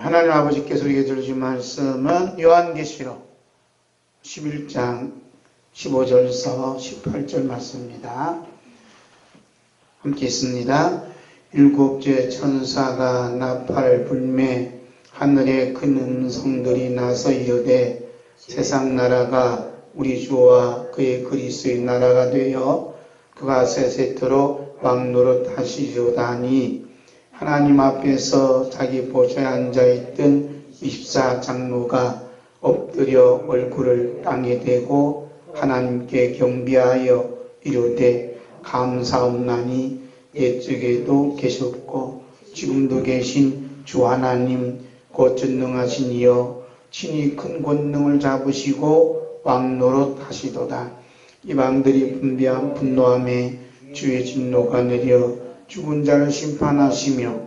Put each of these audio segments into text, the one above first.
하나님 아버지께서 우리에게 들려주신 말씀은 요한계시록 11장 15절에서 18절 말씀입니다. 함께 있습니다. 일곱째 천사가 나팔을 불매 하늘에 큰 음성들이 나서 이르되 세상 나라가 우리 주와 그의 그리스도의 나라가 되어 그가 세세토록 왕노릇 하시려다니 하나님 앞에서 자기 보좌에 앉아있던 24장로가 엎드려 얼굴을 땅에 대고 하나님께 경배하여 이르되 감사옵나니 옛적에도 계셨고 지금도 계신 주 하나님 곧 전능하신 이여 친히 큰 권능을 잡으시고 왕노릇 하시도다. 이방들이 분노함에 주의 진노가 내려 죽은 자를 심판하시며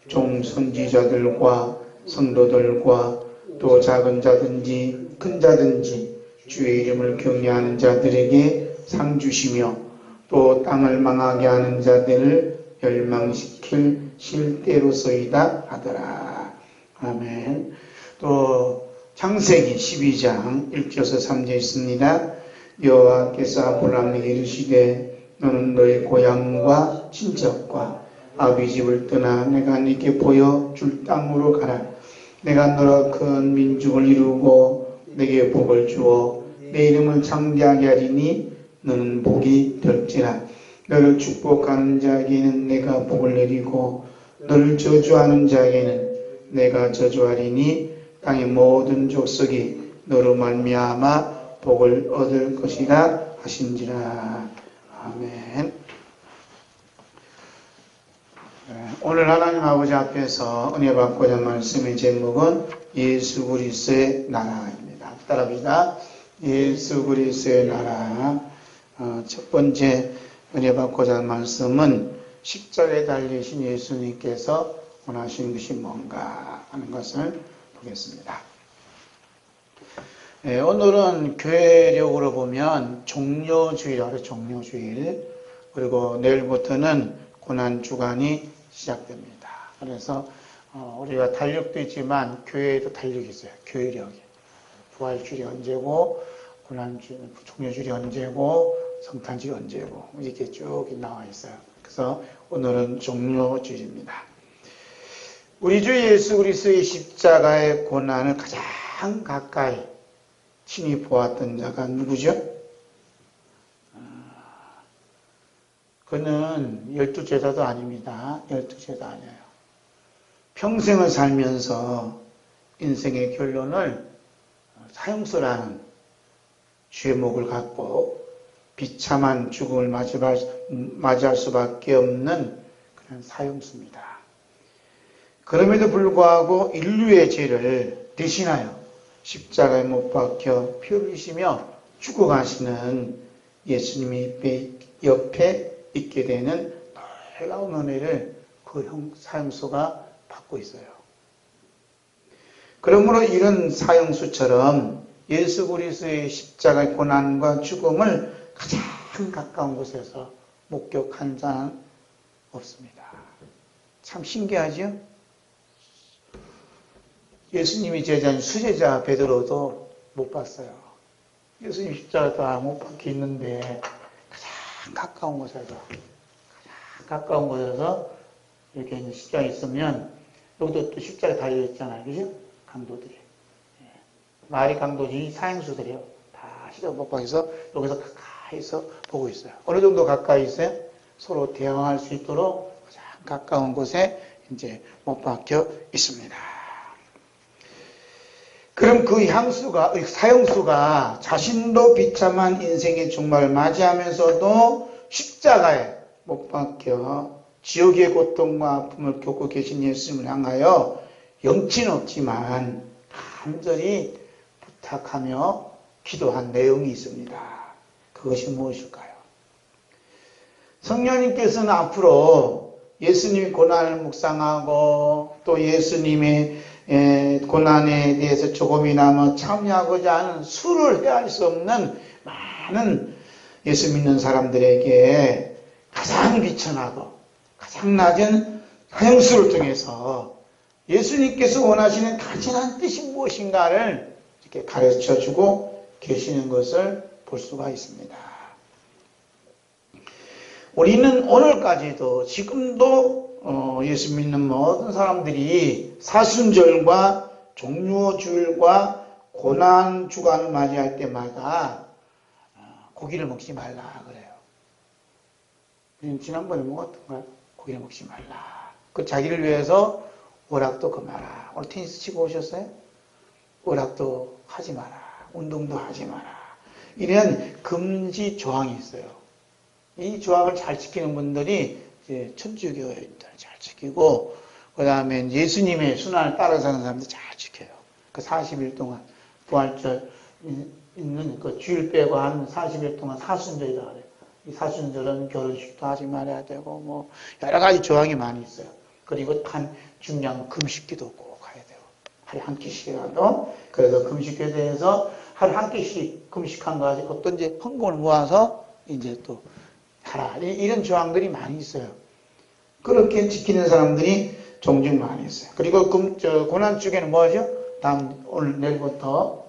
종 선지자들과 성도들과 또 작은 자든지 큰 자든지 주의 이름을 경외하는 자들에게 상 주시며 또 땅을 망하게 하는 자들을 멸망시킬 실대로서이다 하더라. 아멘. 또 창세기 12장 1절에서 3절 있습니다. 여호와께서 아브라함에게 이르시되 너는 너의 고향과 친척과 아비 집을 떠나 내가 네게 보여줄 땅으로 가라. 내가 너로 큰 민족을 이루고 내게 복을 주어 내 이름을 창대하게 하리니 너는 복이 될지라. 너를 축복하는 자에게는 내가 복을 내리고 너를 저주하는 자에게는 내가 저주하리니 땅의 모든 족속이 너로 말미암아 복을 얻을 것이라 하신지라. 아멘. 오늘 하나님 아버지 앞에서 은혜 받고자 말씀의 제목은 예수 그리스도의 나라입니다. 따라합니다. 예수 그리스도의 나라. 첫 번째 은혜 받고자 말씀은 십자가에 달리신 예수님께서 원하시는 것이 뭔가 하는 것을 보겠습니다. 오늘은 교회력으로 보면 종료주일이라고 해요. 종료주일. 그리고 내일부터는 고난주간이 시작됩니다. 그래서 우리가 달력도 있지만 교회에도 달력이 있어요. 교회력이. 부활주일이 언제고 고난주일, 종료주일이 언제고 성탄주일이 언제고 이렇게 쭉 나와 있어요. 그래서 오늘은 종료주일입니다. 우리 주 예수 그리스도의 십자가의 고난을 가장 가까이 친히 보았던 자가 누구죠? 그는 12제자도 아닙니다. 12제자 아니에요. 평생을 살면서 인생의 결론을 사형수라는 죄목을 갖고 비참한 죽음을 맞이할 수밖에 없는 그런 사형수입니다. 그럼에도 불구하고 인류의 죄를 대신하여 십자가에 못 박혀 피 흘리시며 죽어가시는 예수님이 옆에 있게 되는 놀라운 은혜를 그 사형수가 받고 있어요. 그러므로 이런 사형수처럼 예수 그리스도의 십자가의 고난과 죽음을 가장 가까운 곳에서 목격한 자는 없습니다. 참 신기하죠? 예수님이 제자인 수제자 베드로도 못 봤어요. 예수님 십자가 다 못 박혀 있는데 가장 가까운 곳에서 이렇게 십자가 있으면 여기도 또 십자가 달려 있잖아요. 그죠? 강도들이. 마리 강도들이 사형수들이요. 다 십자가 못 박혀서 여기서 가까이서 보고 있어요. 어느 정도 가까이 있어요? 서로 대화할 수 있도록 가장 가까운 곳에 이제 못 박혀 있습니다. 그럼 그 사형수가 자신도 비참한 인생의 종말을 맞이하면서도 십자가에 못 박혀 지옥의 고통과 아픔을 겪고 계신 예수님을 향하여 영치는 없지만 간절히 부탁하며 기도한 내용이 있습니다. 그것이 무엇일까요? 성령님께서는 앞으로 예수님의 고난을 묵상하고 또 예수님의 고난에 대해서 조금이나마 참여하고자 하는 수를 헤아릴 수 없는 많은 예수 믿는 사람들에게 가장 비천하고 가장 낮은 사형수를 통해서 예수님께서 원하시는 가진한 뜻이 무엇인가를 이렇게 가르쳐 주고 계시는 것을 볼 수가 있습니다. 우리는 오늘까지도 지금도 예수 믿는 모든 사람들이 사순절과 종료주일과 고난 주간을 맞이할 때마다 고기를 먹지 말라 그래요. 지난번에 먹었던가요? 고기를 먹지 말라. 그 자기를 위해서 오락도 금하라. 오늘 테니스 치고 오셨어요? 오락도 하지 마라. 운동도 하지 마라. 이런 금지 조항이 있어요. 이 조항을 잘 지키는 분들이 이제 천주교인들 잘 지키고, 그 다음에 예수님의 순환을 따라 사는 사람들 잘 지켜요. 그 40일 동안 부활절 있는 그 주일 빼고 한 40일 동안 사순절이다 그래요. 이 사순절은 결혼식도 하지 말아야 되고, 뭐 여러 가지 조항이 많이 있어요. 그리고 한 중요한 금식기도 꼭 가야 돼요. 하루에 한 끼씩이라도. 그래서 금식에 대해서 하루에 한 끼씩 금식한 거 가지고 또 이제 헌금을 모아서 이제 또 하라. 이런 조항들이 많이 있어요. 그렇게 지키는 사람들이 종종 많이 있어요. 그리고 고난주에는 뭐죠? 오늘 내일부터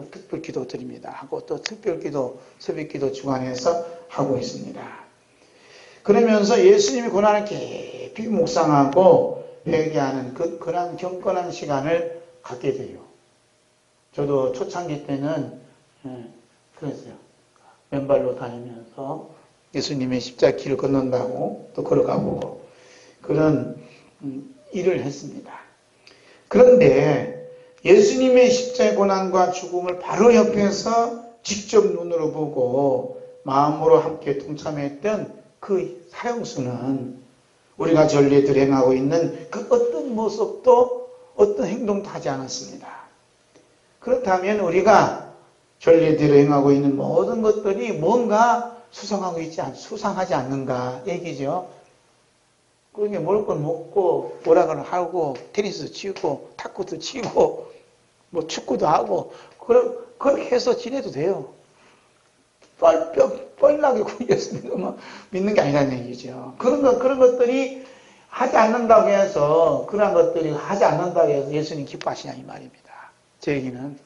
특별 기도 드립니다 하고 또 특별 기도, 새벽 기도 주관해서 하고 있습니다. 그러면서 예수님의 고난을 깊이 묵상하고 회개하는 그런 경건한 시간을 갖게 돼요. 저도 초창기 때는 그랬어요. 맨발로 다니면서 예수님의 십자가 길을 걷는다고 또 걸어가보고 그런 일을 했습니다. 그런데 예수님의 십자가의 고난과 죽음을 바로 옆에서 직접 눈으로 보고 마음으로 함께 동참했던 그 사형수는 우리가 전례들 행하고 있는 그 어떤 모습도 어떤 행동도 하지 않았습니다. 그렇다면 우리가 전례대로 행하고 있는 모든 것들이 뭔가 수상하지 않는가 얘기죠. 그러게 먹을 걸 먹고 오락을 하고 테니스 치고 탁구도 치고 뭐 축구도 하고 그렇게 해서 지내도 돼요. 뻘나게 예수 믿는 게 아니라는 얘기죠. 그런 것들이 하지 않는다고 해서 그런 것들이 하지 않는다고 해서 예수님 기뻐하시냐 이 말입니다. 제 얘기는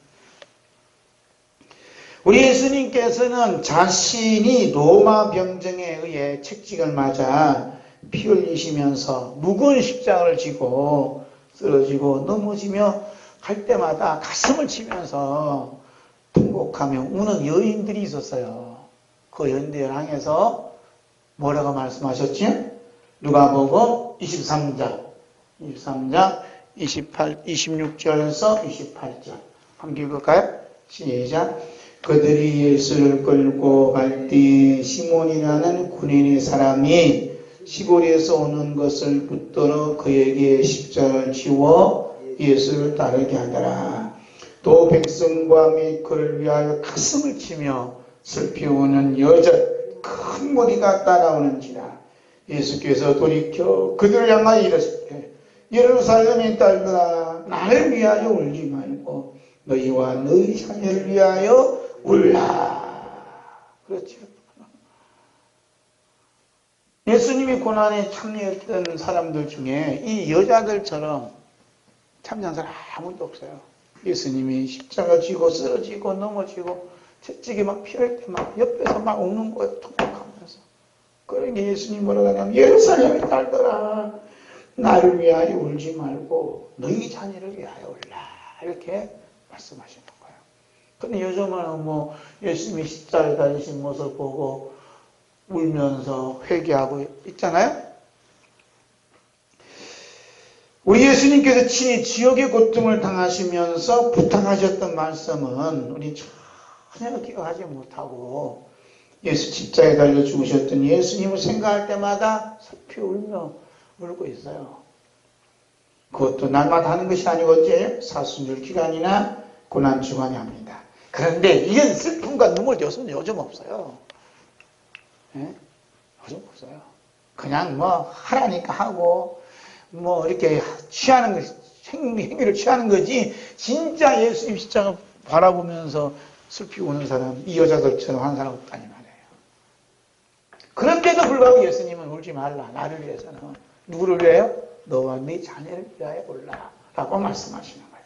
우리 예수님께서는 자신이 로마 병정에 의해 책찍을 맞아 피 흘리시면서 무거운 십자가를 지고 쓰러지고 넘어지며 갈 때마다 가슴을 치면서 통곡하며 우는 여인들이 있었어요. 그 여인들을 향해서 뭐라고 말씀하셨지? 누가복음 23장 26절에서 28절 함께 읽을까요? 시작. 그들이 예수를 끌고 갈 때 시몬이라는 군인의 사람이 시골에서 오는 것을 붙들어 그에게 십자가를 지워 예수를 따르게 하더라. 또 백성과 및 그를 위하여 가슴을 치며 슬피 우는 여자 큰 무리가 따라오는지라. 예수께서 돌이켜 그들을 향하여 이르시되 예루살렘의 딸들아 나를 위하여 울지 말고 너희와 너희 자녀를 위하여 울라. 그렇죠. 예수님이 고난에 참여했던 사람들 중에 이 여자들처럼 참여한 사람 아무도 없어요. 예수님이 십자가 지고 쓰러지고 넘어지고 채찍이 막 피할 때 막 옆에서 막 우는 거예요. 통곡하면서. 그러니까 예수님 뭐라고 하냐면 예루살렘의 딸들아 나를 위하여 울지 말고 너희 자녀를 위하여 울라. 이렇게 말씀하시는 거예요. 근데 요즘은 뭐 예수님이 십자가에 달리신 모습을 보고 울면서 회개하고 있잖아요. 우리 예수님께서 친히 지옥의 고통을 당하시면서 부탁하셨던 말씀은 우리 전혀 기억하지 못하고 예수 십자가에 달려 죽으셨던 예수님을 생각할 때마다 슬피 울고 있어요. 그것도 날마다 하는 것이 아니고 언제 사순절 기간이나 고난 주간에 합니다. 그런데 이런 슬픔과 눈물 요즘 없어요. 예? 요즘 없어요. 그냥 뭐 하라니까 하고 뭐 이렇게 취하는 거 행위를 취하는 거지 진짜 예수님 십자가 바라보면서 슬피 우는 사람 이 여자들처럼 하는 사람 없다니 말이에요. 그런데도 불구하고 예수님은 울지 말라. 나를 위해서는 누구를 위하여? 너와 네 자녀를 위하여 울라. 라고 말씀하시는 거예요.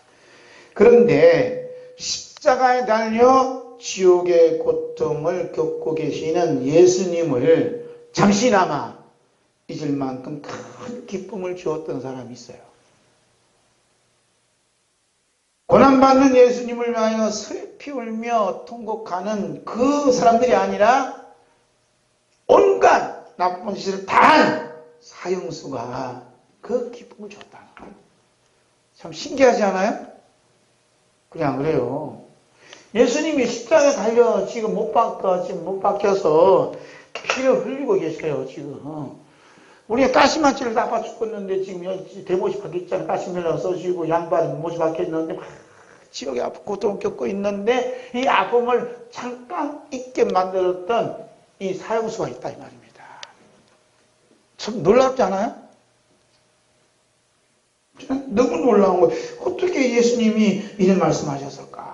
그런데 십자가에 달려 지옥의 고통을 겪고 계시는 예수님을 잠시나마 잊을 만큼 큰 기쁨을 주었던 사람이 있어요. 고난받는 예수님을 위하여 슬피 울며 통곡하는 그 사람들이 아니라 온갖 나쁜 짓을 다한 사형수가 그 기쁨을 줬다는 거예요. 참 신기하지 않아요? 그냥 그래요. 예수님이 십자가에 달려 지금 못 박혀서 피를 흘리고 계세요, 지금. 우리가 가시마치를 나빠 죽었는데 지금 대못이 박혔잖아요. 가시멜라가 써지고 양반 못이 박혔는데 막 지옥에 아픈 고통을 겪고 있는데 이 아픔을 잠깐 잊게 만들었던 이 사형수가 있다 이 말입니다. 참 놀랍지 않아요? 너무 놀라운 거예요. 어떻게 예수님이 이런 말씀하셨을까?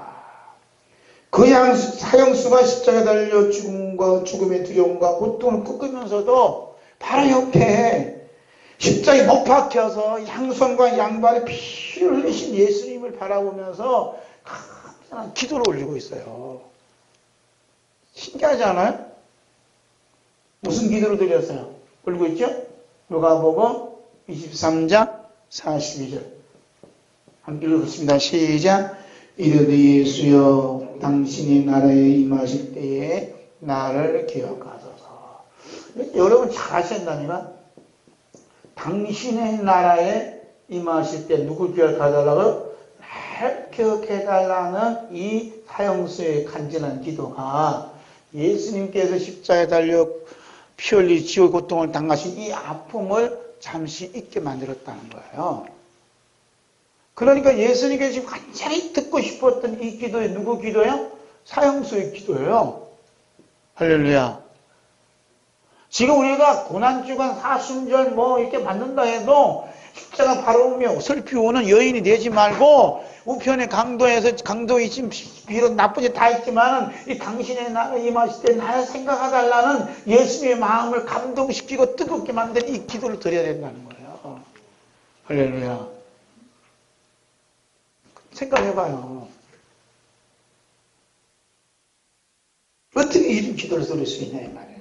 그 사형수가 십자가에 달려 죽음의 두려움과 고통을 겪으면서도 바로 옆에 십자가에 못 박혀서 양손과 양발에 피를 흘리신 예수님을 바라보면서 간절한 기도를 올리고 있어요. 신기하지 않아요? 무슨 기도를 드렸어요? 올리고 있죠? 누가복음 23장 42절 함께 읽겠습니다. 시작. 이르되 예수여 당신이 나라에 임하실 때에 나를 기억하소서. 여러분 잘 아신다니까 당신의 나라에 임하실 때 누굴 기억해달라고요? 날 기억해달라는 이 사형수의 간절한 기도가 예수님께서 십자가에 달려 피 흘리 지옥 고통을 당하신 이 아픔을 잠시 잊게 만들었다는 거예요. 그러니까 예수님께서 지금 완전히 듣고 싶었던 이 기도에 누구 기도예요? 사형수의 기도예요. 할렐루야. 지금 우리가 고난주간 사순절 이렇게 받는다 해도 십자가 바라보며 슬피 우는 여인이 되지 말고 우편의 강도에 지금 비록 나쁜 짓 다 했지만은 이 당신의 나라에 임하실 때 나를 생각해달라는 예수님의 마음을 감동시키고 뜨겁게 만든 이 기도를 드려야 된다는 거예요. 할렐루야. 생각해봐요. 어떻게 이런 기도를 드릴 수 있냐 이 말이에요.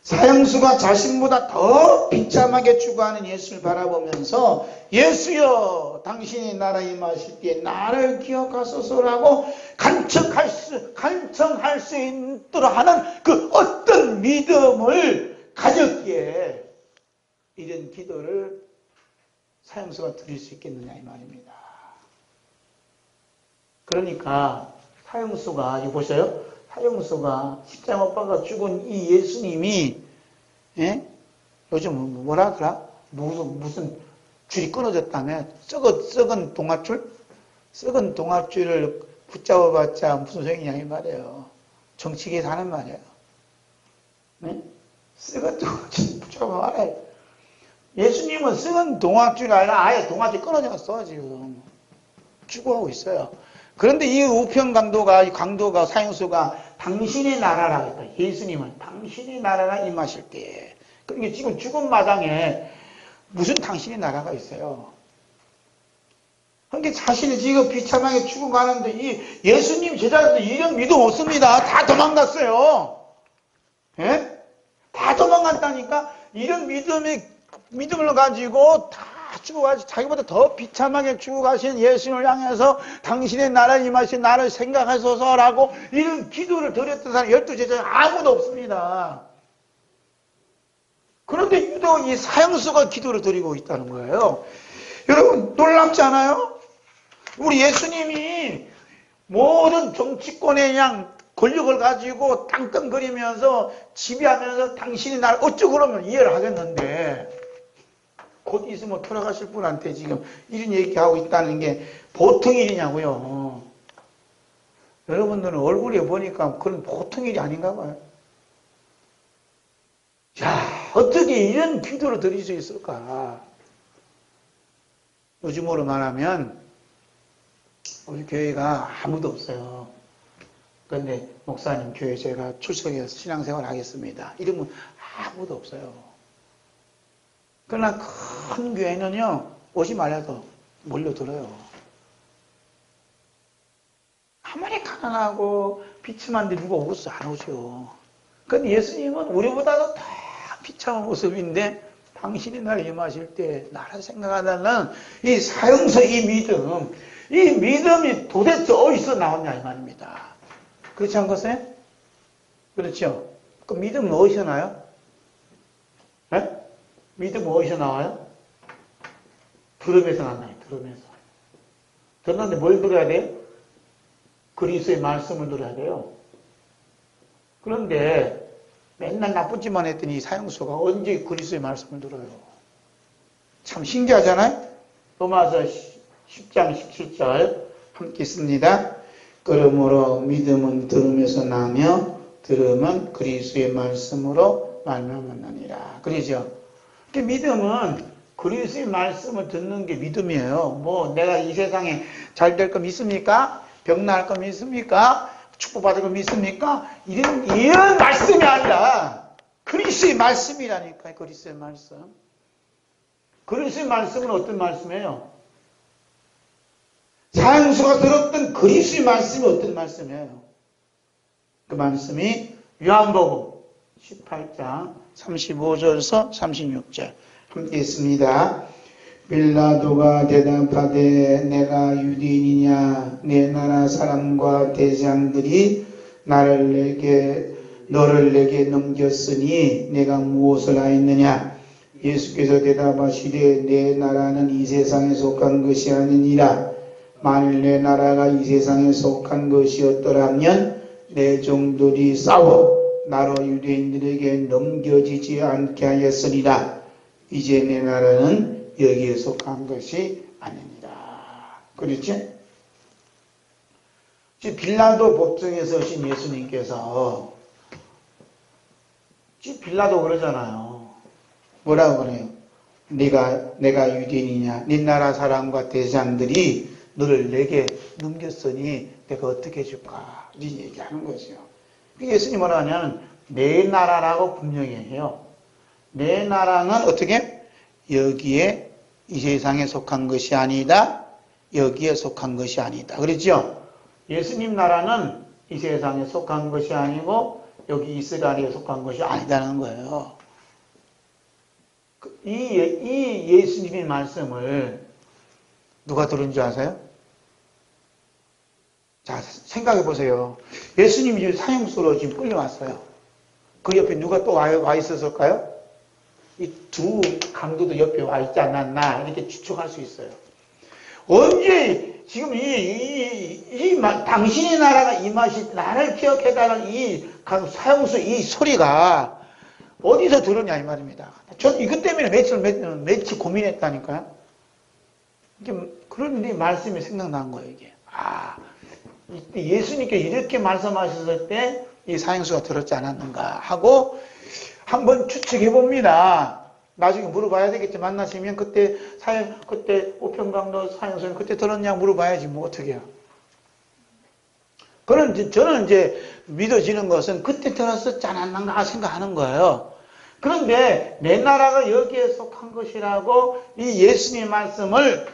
사형수가 자신보다 더 비참하게 죽어가는 예수를 바라보면서 예수여 당신이 나라에 임하실 때 나를 기억하소서라고 간청할 수 있도록 하는 그 어떤 믿음을 가졌기에 이런 기도를 사형수가 드릴 수 있겠느냐 이 말입니다. 그러니까 사형수가 이거 보세요. 사형수가 십자가 못 박아 죽은 이 예수님이 요즘 뭐라 그러더라? 무슨 줄이 끊어졌다며 썩은 동아줄? 썩은 동아줄을 붙잡아봤자 무슨 소용이냐 이 말이에요. 정치계에서 하는 말이에요. 네? 썩은 동아줄 붙잡아봐라. 예수님은 썩은 동아줄이 아니라 아예 동아줄 끊어졌어 지금. 죽어가고 있어요. 그런데 이 우편 강도가 사형수가 당신의 나라라 했다. 예수님은 당신의 나라라 임하실 때. 그러니까 지금 죽은 마당에 무슨 당신의 나라가 있어요. 그러니까 자신이 지금 비참하게 죽어가는데 이 예수님 제자들도 이런 믿음 없습니다. 다 도망갔어요. 예? 다 도망갔다니까 이런 믿음을 가지고 다 죽어가지고 자기보다 더 비참하게 죽어가신 예수님을 향해서 당신의 나라에 임하신 나를 생각하소서라고 이런 기도를 드렸던 사람 12제자 아무도 없습니다. 그런데 유독 이 사형수가 기도를 드리고 있다는 거예요. 여러분 놀랍지 않아요? 우리 예수님이 모든 정치권의 권력을 가지고 땅땅거리면서 지배하면서 당신이 나를 어쩌고 그러면 이해를 하겠는데 곧 있으면 돌아가실 분한테 지금 이런 얘기하고 있다는 게 보통 일이냐고요. 여러분들은 얼굴에 보니까 그런 보통 일이 아닌가 봐요. 야, 어떻게 이런 기도를 드릴 수 있을까? 요즘으로 말하면 우리 교회가 아무도 없어요. 그런데 목사님 교회 제가 출석해서 신앙생활 하겠습니다. 이러면 아무도 없어요. 그러나 큰 교회는요, 오지 말라도 몰려들어요. 아무리 가난하고 비참한데 누가 오겠어? 안 오죠. 근데 예수님은 우리보다도 더 비참한 모습인데 당신이 나를 임하실 때 나를 생각하다는 이 사형서 이 믿음이 도대체 어디서 나왔냐 이 말입니다. 그렇지 않겠어요? 그렇죠? 그 믿음은 어디서 나요? 네? 믿음은 어디서 나와요? 들음에서 나와요. 들음에서. 들었는데 뭘 들어야 돼요? 그리스도의 말씀을 들어야 돼요. 그런데 맨날 나쁜 짓만 했더니 이 사형수가 언제 그리스도의 말씀을 들어요? 참 신기하잖아요? 로마서 10장 17절 함께 씁니다. 그러므로 믿음은 들음에서 나며 들음은 그리스도의 말씀으로 말미암았느니라. 그러죠? 믿음은 그리스도의 말씀을 듣는 게 믿음이에요. 뭐 내가 이 세상에 잘 될 거 믿습니까? 병 나을 거 믿습니까? 축복받을 거 믿습니까? 이런 말씀이 아니라 그리스도의 말씀이라니까요. 그리스도의 말씀. 그리스도의 말씀은 어떤 말씀이에요? 사형수가 들었던 그리스도의 말씀이 어떤 말씀이에요? 그 말씀이 요한복음 18장 35절에서 36절 함께 있습니다. 빌라도가 대답하되 내가 유대인이냐 내 나라 사람과 대장들이 너를 내게 넘겼으니 내가 무엇을 하였느냐. 예수께서 대답하시되 내 나라는 이 세상에 속한 것이 아니니라. 만일 내 나라가 이 세상에 속한 것이었더라면 내 종들이 싸워 나로 유대인들에게 넘겨지지 않게 하였으리라. 이제 내 나라는 여기에 속한 것이 아닙니다. 그렇지? 지금 빌라도 법정에 서신 예수님께서 지금 빌라도 그러잖아요. 뭐라고 그래요? 내가 유대인이냐? 네 나라 사람과 대장들이 너를 내게 넘겼으니 내가 어떻게 해줄까? 이 얘기하는 거죠. 예수님 뭐라 하냐면 내 나라라고 분명히 해요. 내 나라는 어떻게? 여기에 이 세상에 속한 것이 아니다. 여기에 속한 것이 아니다. 그렇죠? 예수님 나라는 이 세상에 속한 것이 아니고 여기 이스라엘에 속한 것이 아니다는 거예요. 이 예수님의 말씀을 누가 들은 줄 아세요? 자, 생각해 보세요. 예수님이 지금 사형수로 지금 끌려왔어요. 그 옆에 누가 또 와 있었을까요? 이 두 강도도 옆에 와 있지 않았나 이렇게 추측할 수 있어요. 언제 지금 당신의 나라가 임하실 때 나를 기억해달라는 이 사형수 이 소리가 어디서 들었냐 이 말입니다. 전 이것 때문에 며칠 고민했다니까요. 그런데 말씀이 생각난 거예요 이게. 예수님께 이렇게 말씀하셨을 때 이 사형수가 들었지 않았는가 하고 한번 추측해 봅니다. 나중에 물어봐야 되겠지. 만나시면 그때 보평강도 사형수는 그때 들었냐 물어봐야지 뭐 어떻게 해요. 저는 이제 믿어지는 것은 그때 들었었지 않았는가 생각하는 거예요. 그런데 내 나라가 여기에 속한 것이라고 이 예수님의 말씀을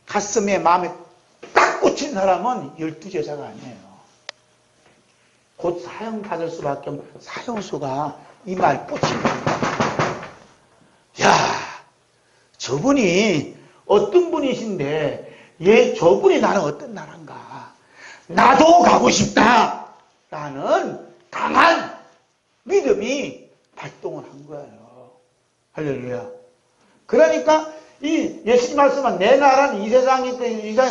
가슴에 마음에 딱 꽂힌 사람은 12제자가 아니에요. 곧 사형받을 수밖에 없는 사형수가 이 말 꽂힌 겁니다. 야, 저분이 어떤 분이신데 저분이 나는 어떤 나라인가. 나도 가고 싶다 라는 강한 믿음이 발동을 한 거예요. 할렐루야. 그러니까 이 예수님 말씀은 내 나라는 이 세상에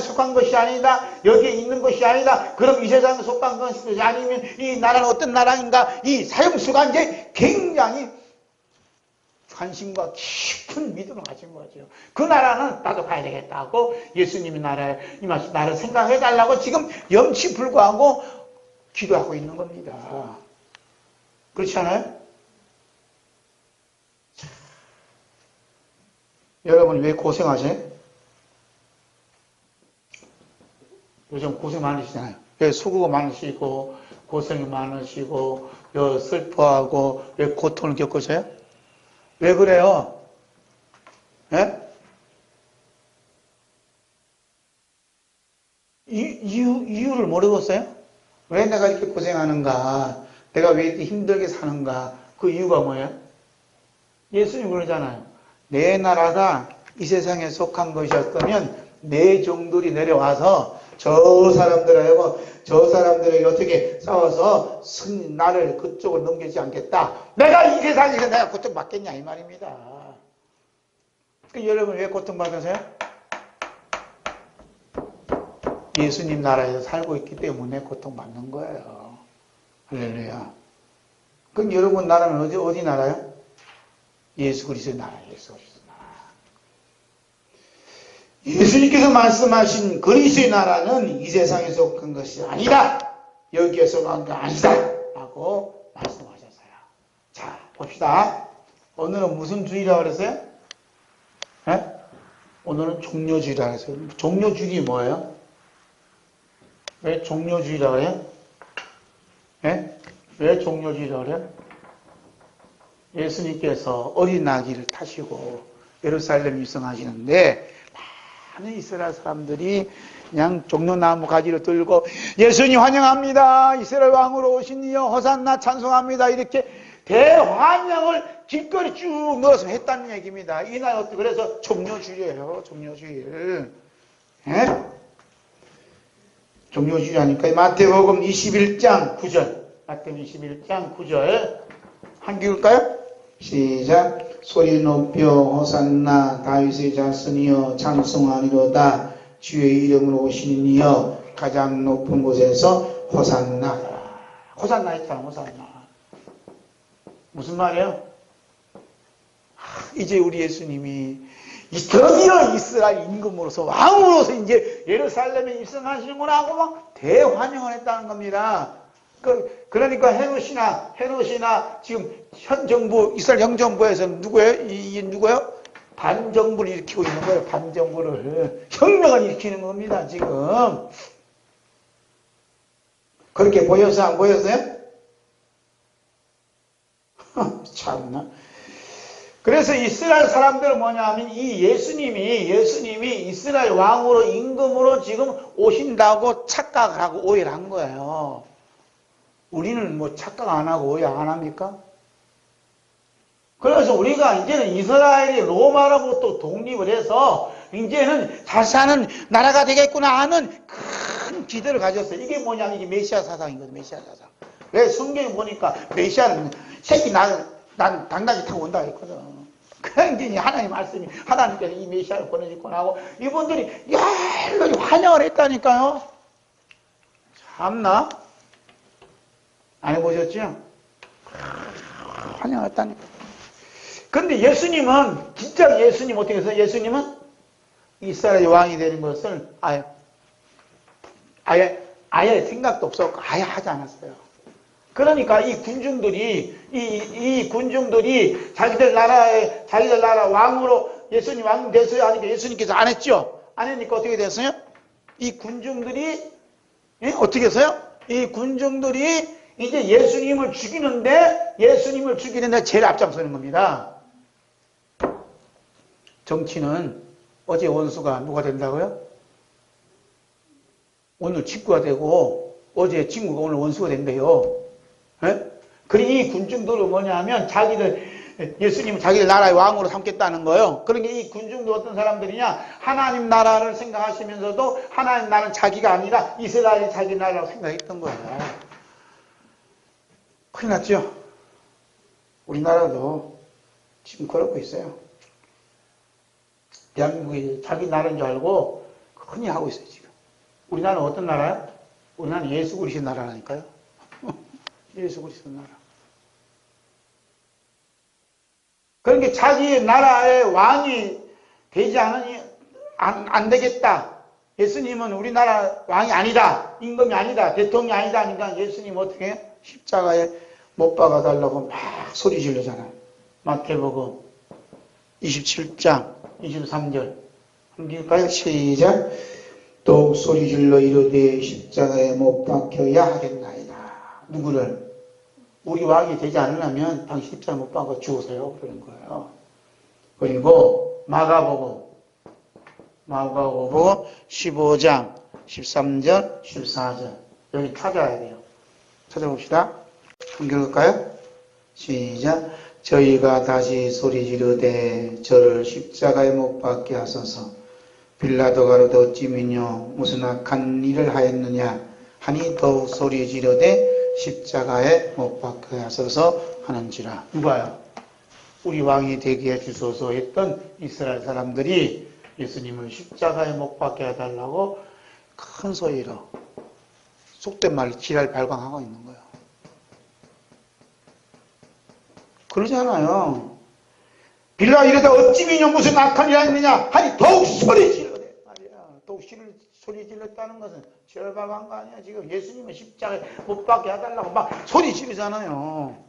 속한 것이 아니다. 여기에 있는 것이 아니다. 그럼 이 세상에 속한 것이 아니면 이 나라는 어떤 나라인가? 이 사형수가 이제 굉장히 관심과 깊은 믿음을 가진 거죠. 그 나라는 나도 가야 되겠다고 예수님이 나라를 생각해달라고 지금 염치불구하고 기도하고 있는 겁니다. 그렇지 않아요? 여러분 왜 고생하세요? 요즘 고생 많으시잖아요. 왜 수고가 많으시고 고생이 많으시고 슬퍼하고 왜 고통을 겪으세요? 왜 그래요? 예? 이유를 모르겠어요? 왜 내가 이렇게 고생하는가? 내가 왜 이렇게 힘들게 사는가? 그 이유가 뭐예요? 예수님 그러잖아요. 내 나라가 이 세상에 속한 것이었다면 내 종들이 내려와서 저 사람들에게 어떻게 싸워서 나를 그쪽으로 넘기지 않겠다. 내가 이 세상에서 내가 고통받겠냐 이 말입니다. 여러분 왜 고통받으세요? 예수님 나라에서 살고 있기 때문에 고통받는 거예요. 할렐루야. 그럼 여러분 나라는 어디 나라요? 예수 그리스도의 나라, 예수 그리스도의 나라. 예수님께서 말씀하신 그리스도의 나라는 이 세상에 속한 것이 아니다. 여기에서 속한 게 아니다. 라고 말씀하셨어요. 자, 봅시다. 오늘은 무슨 주의라고 그랬어요? 네? 오늘은 종료주의라고 했어요. 종료주의 뭐예요? 왜 종료주의라고 해요? 네? 왜 종료주의라고 그래요? 예수님께서 어린 아기를 타시고 예루살렘 입성하시는데 많은 이스라엘 사람들이 그냥 종려나무 가지를 들고 예수님 환영합니다. 이스라엘 왕으로 오시니요. 호산나 찬송합니다. 이렇게 대환영을 길거리 쭉 넣어서 했다는 얘기입니다. 이날 그래서 종료주의예요. 종료주의. 예? 종료주의 하니까 마태복음 21장 9절. 마태복음 21장 9절. 한번 읽을까요? 시작. 소리 높여 호산나 다윗의 자손이여 찬송하리로다. 주의 이름으로 오시는 이여 가장 높은 곳에서 호산나. 호산나 했잖아. 호산나. 무슨 말이에요? 이제 우리 예수님이 드디어 이스라엘 임금으로서 왕으로서 이제 예루살렘에 입성하시는구나 하고 막 대환영을 했다는 겁니다. 그러니까 헤롯이나 지금 현 정부, 이스라엘 행정부에서 누구예요? 이게 누구예요? 반정부를 일으키고 있는 거예요. 반정부를. 혁명을 일으키는 겁니다, 지금. 그렇게 보여서 안 보였어요? 참나. 그래서 이스라엘 사람들은 뭐냐 하면 이 예수님이 이스라엘 왕으로 임금으로 지금 오신다고 착각을 하고 오해를 한 거예요. 우리는 뭐 착각 안 하고 오해 안 합니까? 그래서 우리가 이제는 이스라엘이 로마로부터 독립을 해서 이제는 잘 사는 나라가 되겠구나 하는 큰 기대를 가졌어요. 이게 뭐냐면 이게 메시아 사상이거든요. 메시아 사상. 왜 성경에 보니까 메시아는 새끼 난 당나귀 타고 온다 했거든. 그냥 이제 하나님 말씀이 하나님께서 이 메시아를 보내주거나 하고 이분들이 열렬히 환영을 했다니까요. 참나? 안 해보셨죠? 환영했다니까. 근데 예수님은, 진짜 예수님 어떻게 해서 예수님은 이스라엘 왕이 되는 것을 아예 생각도 없었고 아예 하지 않았어요. 그러니까 이 군중들이 자기들 나라 왕으로 예수님 왕 됐어요 하니까 예수님께서 안 했죠. 안 했으니까 어떻게 됐어요? 이 군중들이 어떻게 했어요? 이 군중들이 이제 예수님을 죽이는데 제일 앞장서는 겁니다. 정치는 어제 원수가 누가 된다고요? 오늘 친구가 되고 어제 친구가 오늘 원수가 된대요. 그리고 이 군중들은 뭐냐면 예수님은 자기들 나라의 왕으로 삼겠다는 거예요. 그러니까 이 군중도 어떤 사람들이냐? 하나님 나라를 생각하시면서도 하나님 나라는 자기가 아니라 이스라엘이 자기 나라라고 생각했던 거예요. 큰일 났죠? 우리나라도 지금 그러고 있어요. 대한민국이 자기 나라인 줄 알고 흔히 하고 있어요, 지금. 우리나라는 어떤 나라야? 우리나라는 예수 그리스도 나라라니까요. 예수 그리스도 나라. 그러니까 자기 나라의 왕이 되지 않으니 안 되겠다. 예수님은 우리나라 왕이 아니다. 임금이 아니다. 대통령이 아니다. 하니까 예수님 어떻게 해요? 십자가에 못 박아달라고 막 소리 지르잖아요. 마태복음 27장 23절. 한번 읽을까요? 시작. 또 소리 질러 이르되 십자가에 못 박혀야 하겠나이다. 누구를? 우리 왕이 되지 않으려면 당신 십자가에 못 박아 죽으세요. 그러는 거예요. 그리고 마가복음 15장 13절, 14절. 여기 찾아야 돼요. 찾아봅시다. 한번 읽을까요? 시작. 저희가 다시 소리 지르되 저를 십자가에 못 박게 하소서. 빌라도가 이르되 어찌미뇨 무슨 악한 일을 하였느냐 하니 더욱 소리 지르되 십자가에 못 박게 하소서 하는지라. 누가요? 우리 왕이 되게 해주소서 했던 이스라엘 사람들이 예수님을 십자가에 못 박게 해달라고 큰 소리로 속된 말로 지랄 발광하고 있는 거예요. 그러잖아요. 빌라 이러다 어찌미뇨 무슨 악한 일이 있느냐 하니 더욱 소리 지르되 말이야. 더욱 소리 질렀다는 것은 지랄 발광한 거 아니야. 지금 예수님을 십자가에 못 박게 해달라고 막 소리 지르잖아요.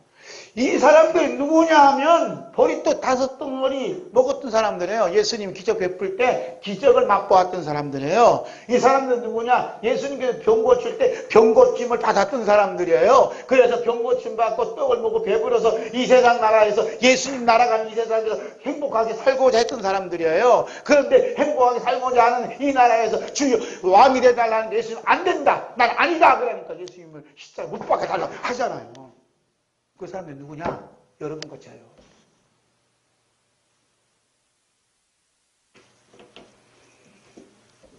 이 사람들이 누구냐 하면 보리떡 5덩어리 먹었던 사람들이에요. 예수님 기적 베풀 때 기적을 맛보았던 사람들이에요. 이 사람들은 누구냐? 예수님께서 병 고칠 때 병 고침을 받았던 사람들이에요. 그래서 병 고침 받고 떡을 먹고 배불러서 이 세상 나라에서 예수님 나라가 이 세상에서 행복하게 살고자 했던 사람들이에요. 그런데 행복하게 살고자 하는 이 나라에서 주여 왕이 되달라는 예수님 안 된다. 난 아니다. 그러니까 예수님을 십자가에 못 박게 달라고 하잖아요. 그 사람들이 누구냐? 여러분 같아요.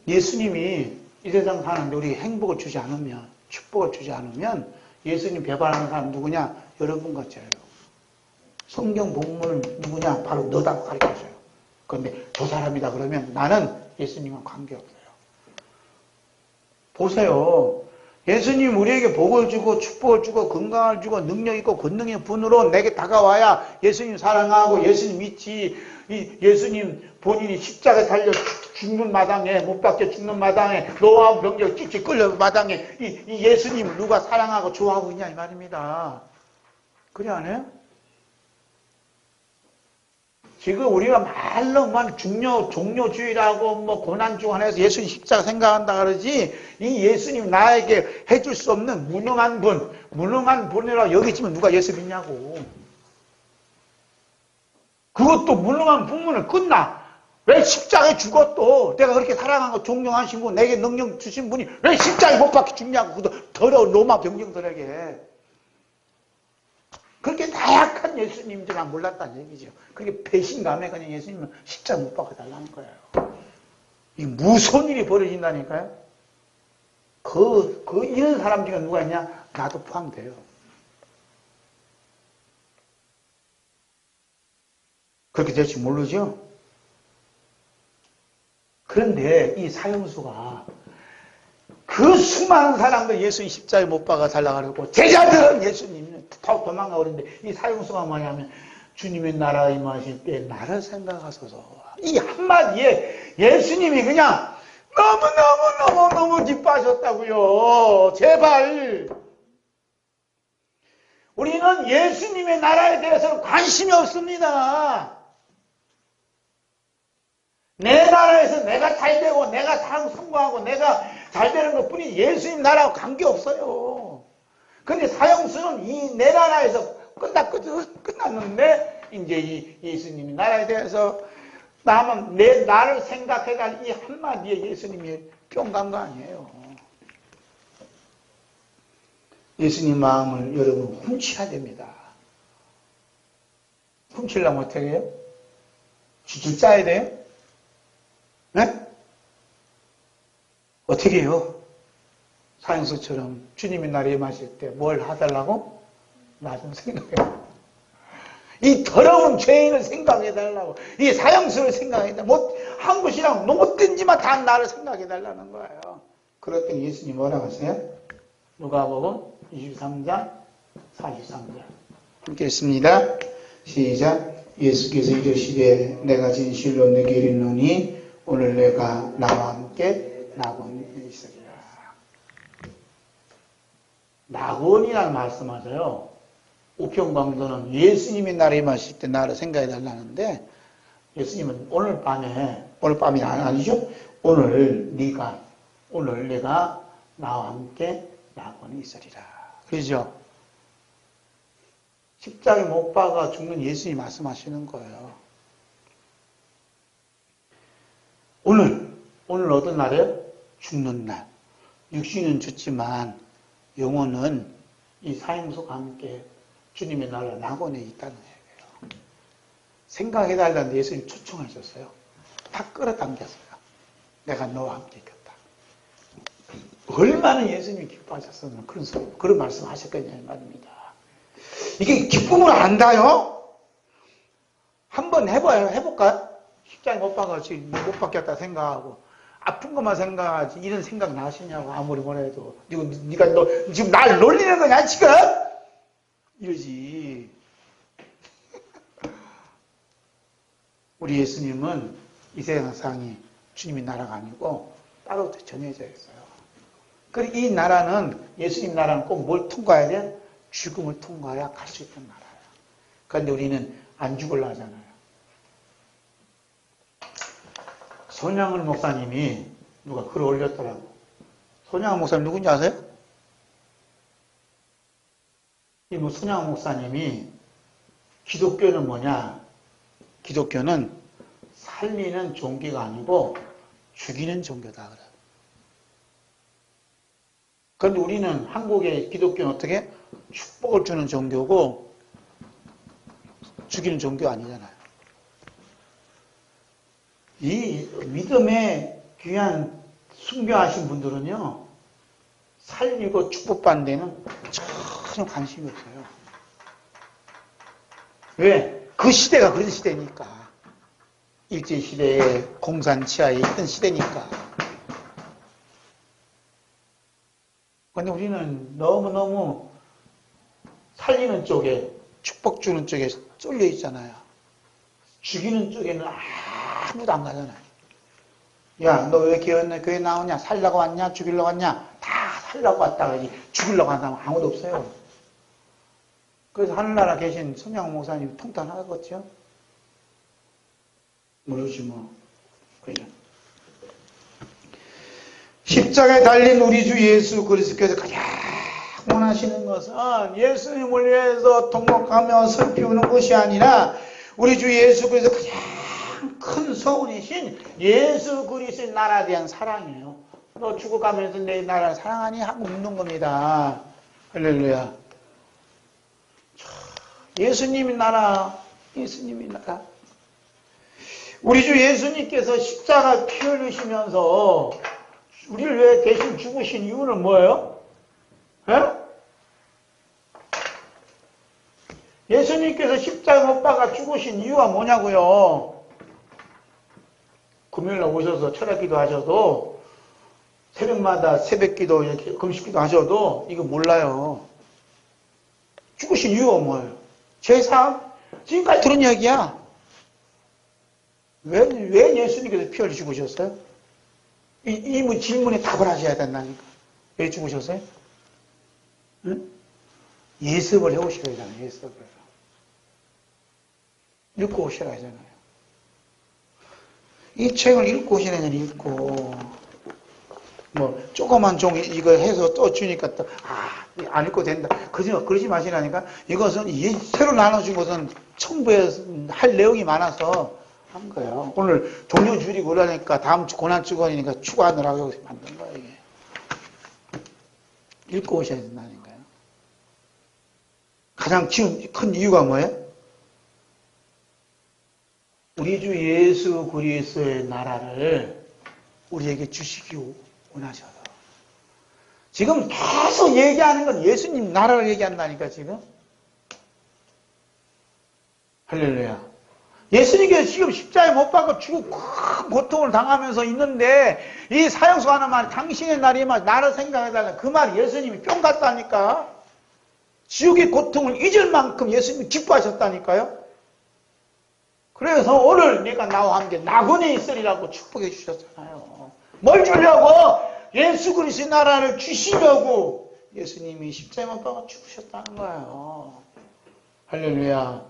예수님이 이 세상 사는데 우리 행복을 주지 않으면, 축복을 주지 않으면 예수님 배반하는 사람 누구냐? 여러분 같아요. 성경 본문은 누구냐? 바로 너다고 가르쳐줘요. 그런데 저 사람이다 그러면 나는 예수님과 관계없어요. 보세요. 예수님 우리에게 복을 주고 축복을 주고 건강을 주고 능력 있고 권능의 분으로 내게 다가와야 예수님 사랑하고 예수님 믿지. 이 예수님 본인이 십자가에 달려 죽는 마당에 못 박혀 죽는 마당에 노아와 병력 찌찌 끌려 마당에 이 예수님을 누가 사랑하고 좋아하고 있냐 이 말입니다. 그래 안 해요? 지금 우리가 말로만 종료주의라고 뭐 고난주간해서 예수님 십자가 생각한다 그러지 이 예수님 나에게 해줄 수 없는 무능한 분이라고 여기지면 누가 예수 믿냐고. 그것도 무능한 분문을 끝나. 왜 십자가에 죽었도 내가 그렇게 사랑하고 존경하신 분 내게 능력 주신 분이 왜 십자가에 못 박혀 죽냐고. 그것도 더러운 로마 병정들에게. 그렇게 나약한 예수님인 줄 몰랐다는 얘기죠. 그렇게 배신감에 그냥 예수님은 십자가 못 박아달라는 거예요. 이 무서운 일이 벌어진다니까요. 이런 사람 중에 누가 있냐? 나도 포함돼요. 그렇게 될지 모르죠? 그런데 이 사형수가 그 수많은 사람들 예수님 십자가에 못 박아 달라고 그러고 제자들은 예수님 다 도망가고 그러는데 이 사형수가 뭐냐면 주님의 나라에 임하실 때 나를 생각하소서. 이 한마디에 예수님이 그냥 너무 기뻐하셨다고요. 제발. 우리는 예수님의 나라에 대해서는 관심이 없습니다. 내 나라에서 내가 잘 되고 내가 성공하고 내가 잘 되는 것뿐이 예수님 나라하고 관계없어요. 그런데 사형수는 이 내 나라에서 끝났는데 이제 이 예수님의 나라에 대해서 나를 생각해갈 이 한마디에 예수님이 뿅 간 거 아니에요. 예수님 마음을 여러분 훔쳐야 됩니다. 훔치려면 어떻게 해요? 줄 짜야 돼요? 네? 어떻게 해요? 사형수처럼 주님의 날에 임하실 때 뭘 하달라고? 나 좀 생각해. 이 더러운 죄인을 생각해달라고. 이 사형수를 생각해달라고. 한 곳이랑 못된 지만 다 나를 생각해달라는 거예요. 그랬더니 예수님 뭐라고 하세요? 누가복음 23장 43절 함께 읽습니다. 시작. 예수께서 이르시되 내가 진실로 내게 이르노니 오늘 내가 나와 함께 낙원에 있으리라. 낙원이라는 말씀하세요. 우평광도는 예수님이 나를 임하실 때 나를 생각해 달라는데 예수님은 오늘 밤이 아니죠? 오늘 내가 나와 함께 낙원에 있으리라. 그러죠? 십자가에 못 박아 죽는 예수님이 말씀하시는 거예요. 오늘 어떤 날이에요? 죽는 날. 육신은 죽지만 영혼은 이 사형수가 함께 주님의 나라 낙원에 있다는 얘기예요. 생각해달라는데 예수님 초청하셨어요. 다 끌어당겼어요. 내가 너와 함께 있겠다. 얼마나 예수님이 기뻐하셨으면 그런 말씀 하셨겠냐 말입니다. 이게 기쁨을 안다요? 한번 해볼까요? 십자가에 못 박아서 못 받겠다 생각하고 아픈 것만 생각하지 이런 생각 나시냐고 아무리 뭐라 해도 네가 너 지금 날 놀리는 거냐 지금? 이러지. 우리 예수님은 이 세상이 주님의 나라가 아니고 따로 정해져 있어요. 그리고 이 나라는 예수님 나라는 꼭 뭘 통과해야 돼? 죽음을 통과해야 갈 수 있는 나라예요. 그런데 우리는 안 죽으려 하잖아요. 손양을 목사님이 누가 글을 올렸더라고. 손양을 목사님 누군지 아세요? 이 손양을 목사님이 기독교는 뭐냐? 기독교는 살리는 종교가 아니고 죽이는 종교다 그래. 그런데 우리는 한국의 기독교는 어떻게? 축복을 주는 종교고 죽이는 종교 아니잖아요. 이 믿음에 귀한 숭배하신 분들은요, 살리고 축복받는 데는 전혀 관심이 없어요. 왜? 그 시대가 그런 시대니까. 일제시대에 공산치하에 있던 시대니까. 근데 우리는 너무너무 살리는 쪽에, 축복 주는 쪽에 쏠려 있잖아요. 죽이는 쪽에는 아무도 안 가잖아요. 야, 너 왜 교회 나오냐? 살려고 왔냐? 죽이려고 왔냐? 다 살려고 왔다가 죽이려고 한 사람 아무도 없어요. 그래서 하늘나라 계신 손양 목사님 통탄하겠죠? 모르지 뭐. 그냥. 십자가에 달린 우리 주 예수 그리스도께서 가장 원하시는 것은 예수님을 위해서 통곡하며 슬피우는 것이 아니라 우리 주 예수 그리스도 가장 큰 소원이신 예수 그리스도의 나라에 대한 사랑이에요. 너 죽어가면서 내 나라를 사랑하니 하고 묻는 겁니다. 할렐루야. 예수님의 나라, 예수님의 나라. 우리 주 예수님께서 십자가 피 흘리시면서 우리를 위해 대신 죽으신 이유는 뭐예요? 예수님께서 십자가 못 박아 죽으신 이유가 뭐냐고요? 금요일날 오셔서 철학기도 하셔도 새벽마다 새벽기도 이렇게 금식기도 하셔도 이거 몰라요. 죽으신 이유가 뭐예요? 제3 지금까지 들은 이야기야. 왜 예수님께서 피 흘려 죽으셨어요? 이 질문에 답을 하셔야 된다니까. 왜 죽으셨어요? 응? 예습을 해오시라 하잖아요. 예습을. 읽고 오시라 하잖아요. 이 책을 읽고 오시라잖아요. 읽고. 뭐 조그만 종이 이거 해서 또 주니까 또 안 읽고 된다. 그러지 마시라니까. 이것은 새로 나눠준 것은 첨부에 할 내용이 많아서 한 거예요. 오늘 종료 줄이고 그러니까 다음 주 고난주간이니까 추가하느라고 여기서 만든 거예요. 이게. 읽고 오셔야 된다니까요. 가장 큰 이유가 뭐예요? 우리 주 예수 그리스도의 나라를 우리에게 주시기 원하셔서 지금 계속 얘기하는 건 예수님 나라를 얘기한다니까 지금. 할렐루야. 예수님께서 지금 십자가에 못 박아 죽고 큰 고통을 당하면서 있는데 이 사형수 하나만 당신의 날이면 나를 생각해달라. 그 말이 예수님이 뿅 갔다니까. 지옥의 고통을 잊을 만큼 예수님이 기뻐하셨다니까요. 그래서 오늘 내가 나와 함께 낙원에 있으리라고 축복해 주셨잖아요. 뭘 주려고? 예수 그리스도의 나라를 주시려고 예수님이 십자가에 못 박아 죽으셨다는 거예요. 할렐루야.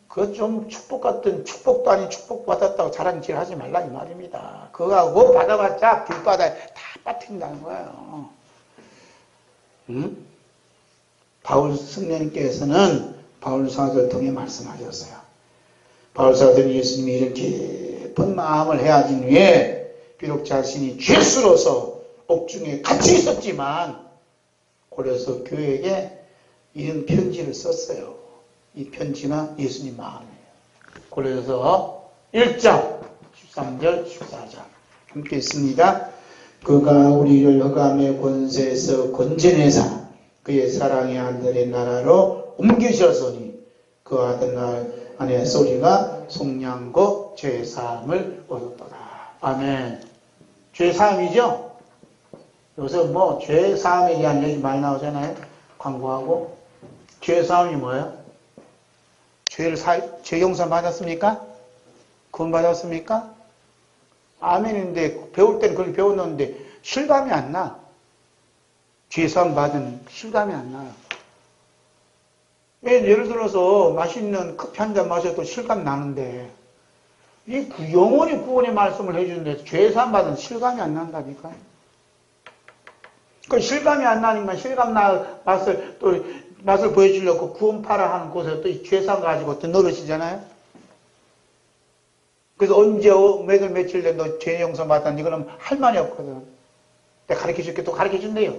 그거 좀 축복 같은 축복도 아닌 축복 받았다고 자랑질 하지 말라 이 말입니다. 그거하고 받아봤자 불바다에 다 빠뜨린다는 거예요. 응? 바울 승려님께서는 바울 사도를 통해 말씀하셨어요. 바울 사도는 예수님이 이런 깊은 마음을 헤아진 후에 비록 자신이 죄수로서 옥중에 갇혀 있었지만 그래서 교회에 이런 편지를 썼어요. 이 편지가 예수님 마음이에요. 그래서 1장 13절 14절 함께 있습니다. 그가 우리를 흑암의 권세에서 건져내사 그의 사랑의 아들의 나라로 옮기셨으니 그 아들 안에 소리가 속량고 죄사함을 얻었도다. 아멘. 죄사함이죠? 요새 뭐 죄사함에 대한 얘기 많이 나오잖아요. 광고하고. 죄사함이 뭐예요? 죄 용서 받았습니까? 구원 받았습니까? 아멘인데 배울 때는 그렇게 배웠는데 실감이 안 나. 죄사함 받은 실감이 안 나요. 예를 들어서 맛있는 커피 한 잔 마셔도 실감 나는데 이 영원히 구원의 말씀을 해주는데 죄사함 받은 실감이 안 난다니까요. 그 실감이 안 나니까 실감 나 맛을 보여주려고 구원파라 하는 곳에 또 이 죄사함 가지고 또 늘으시잖아요. 그래서 언제 몇월 며칠 된 너 죄 용서 받았니? 그러면 할 말이 없거든. 내가 가르쳐줄게 또 가르쳐준대요.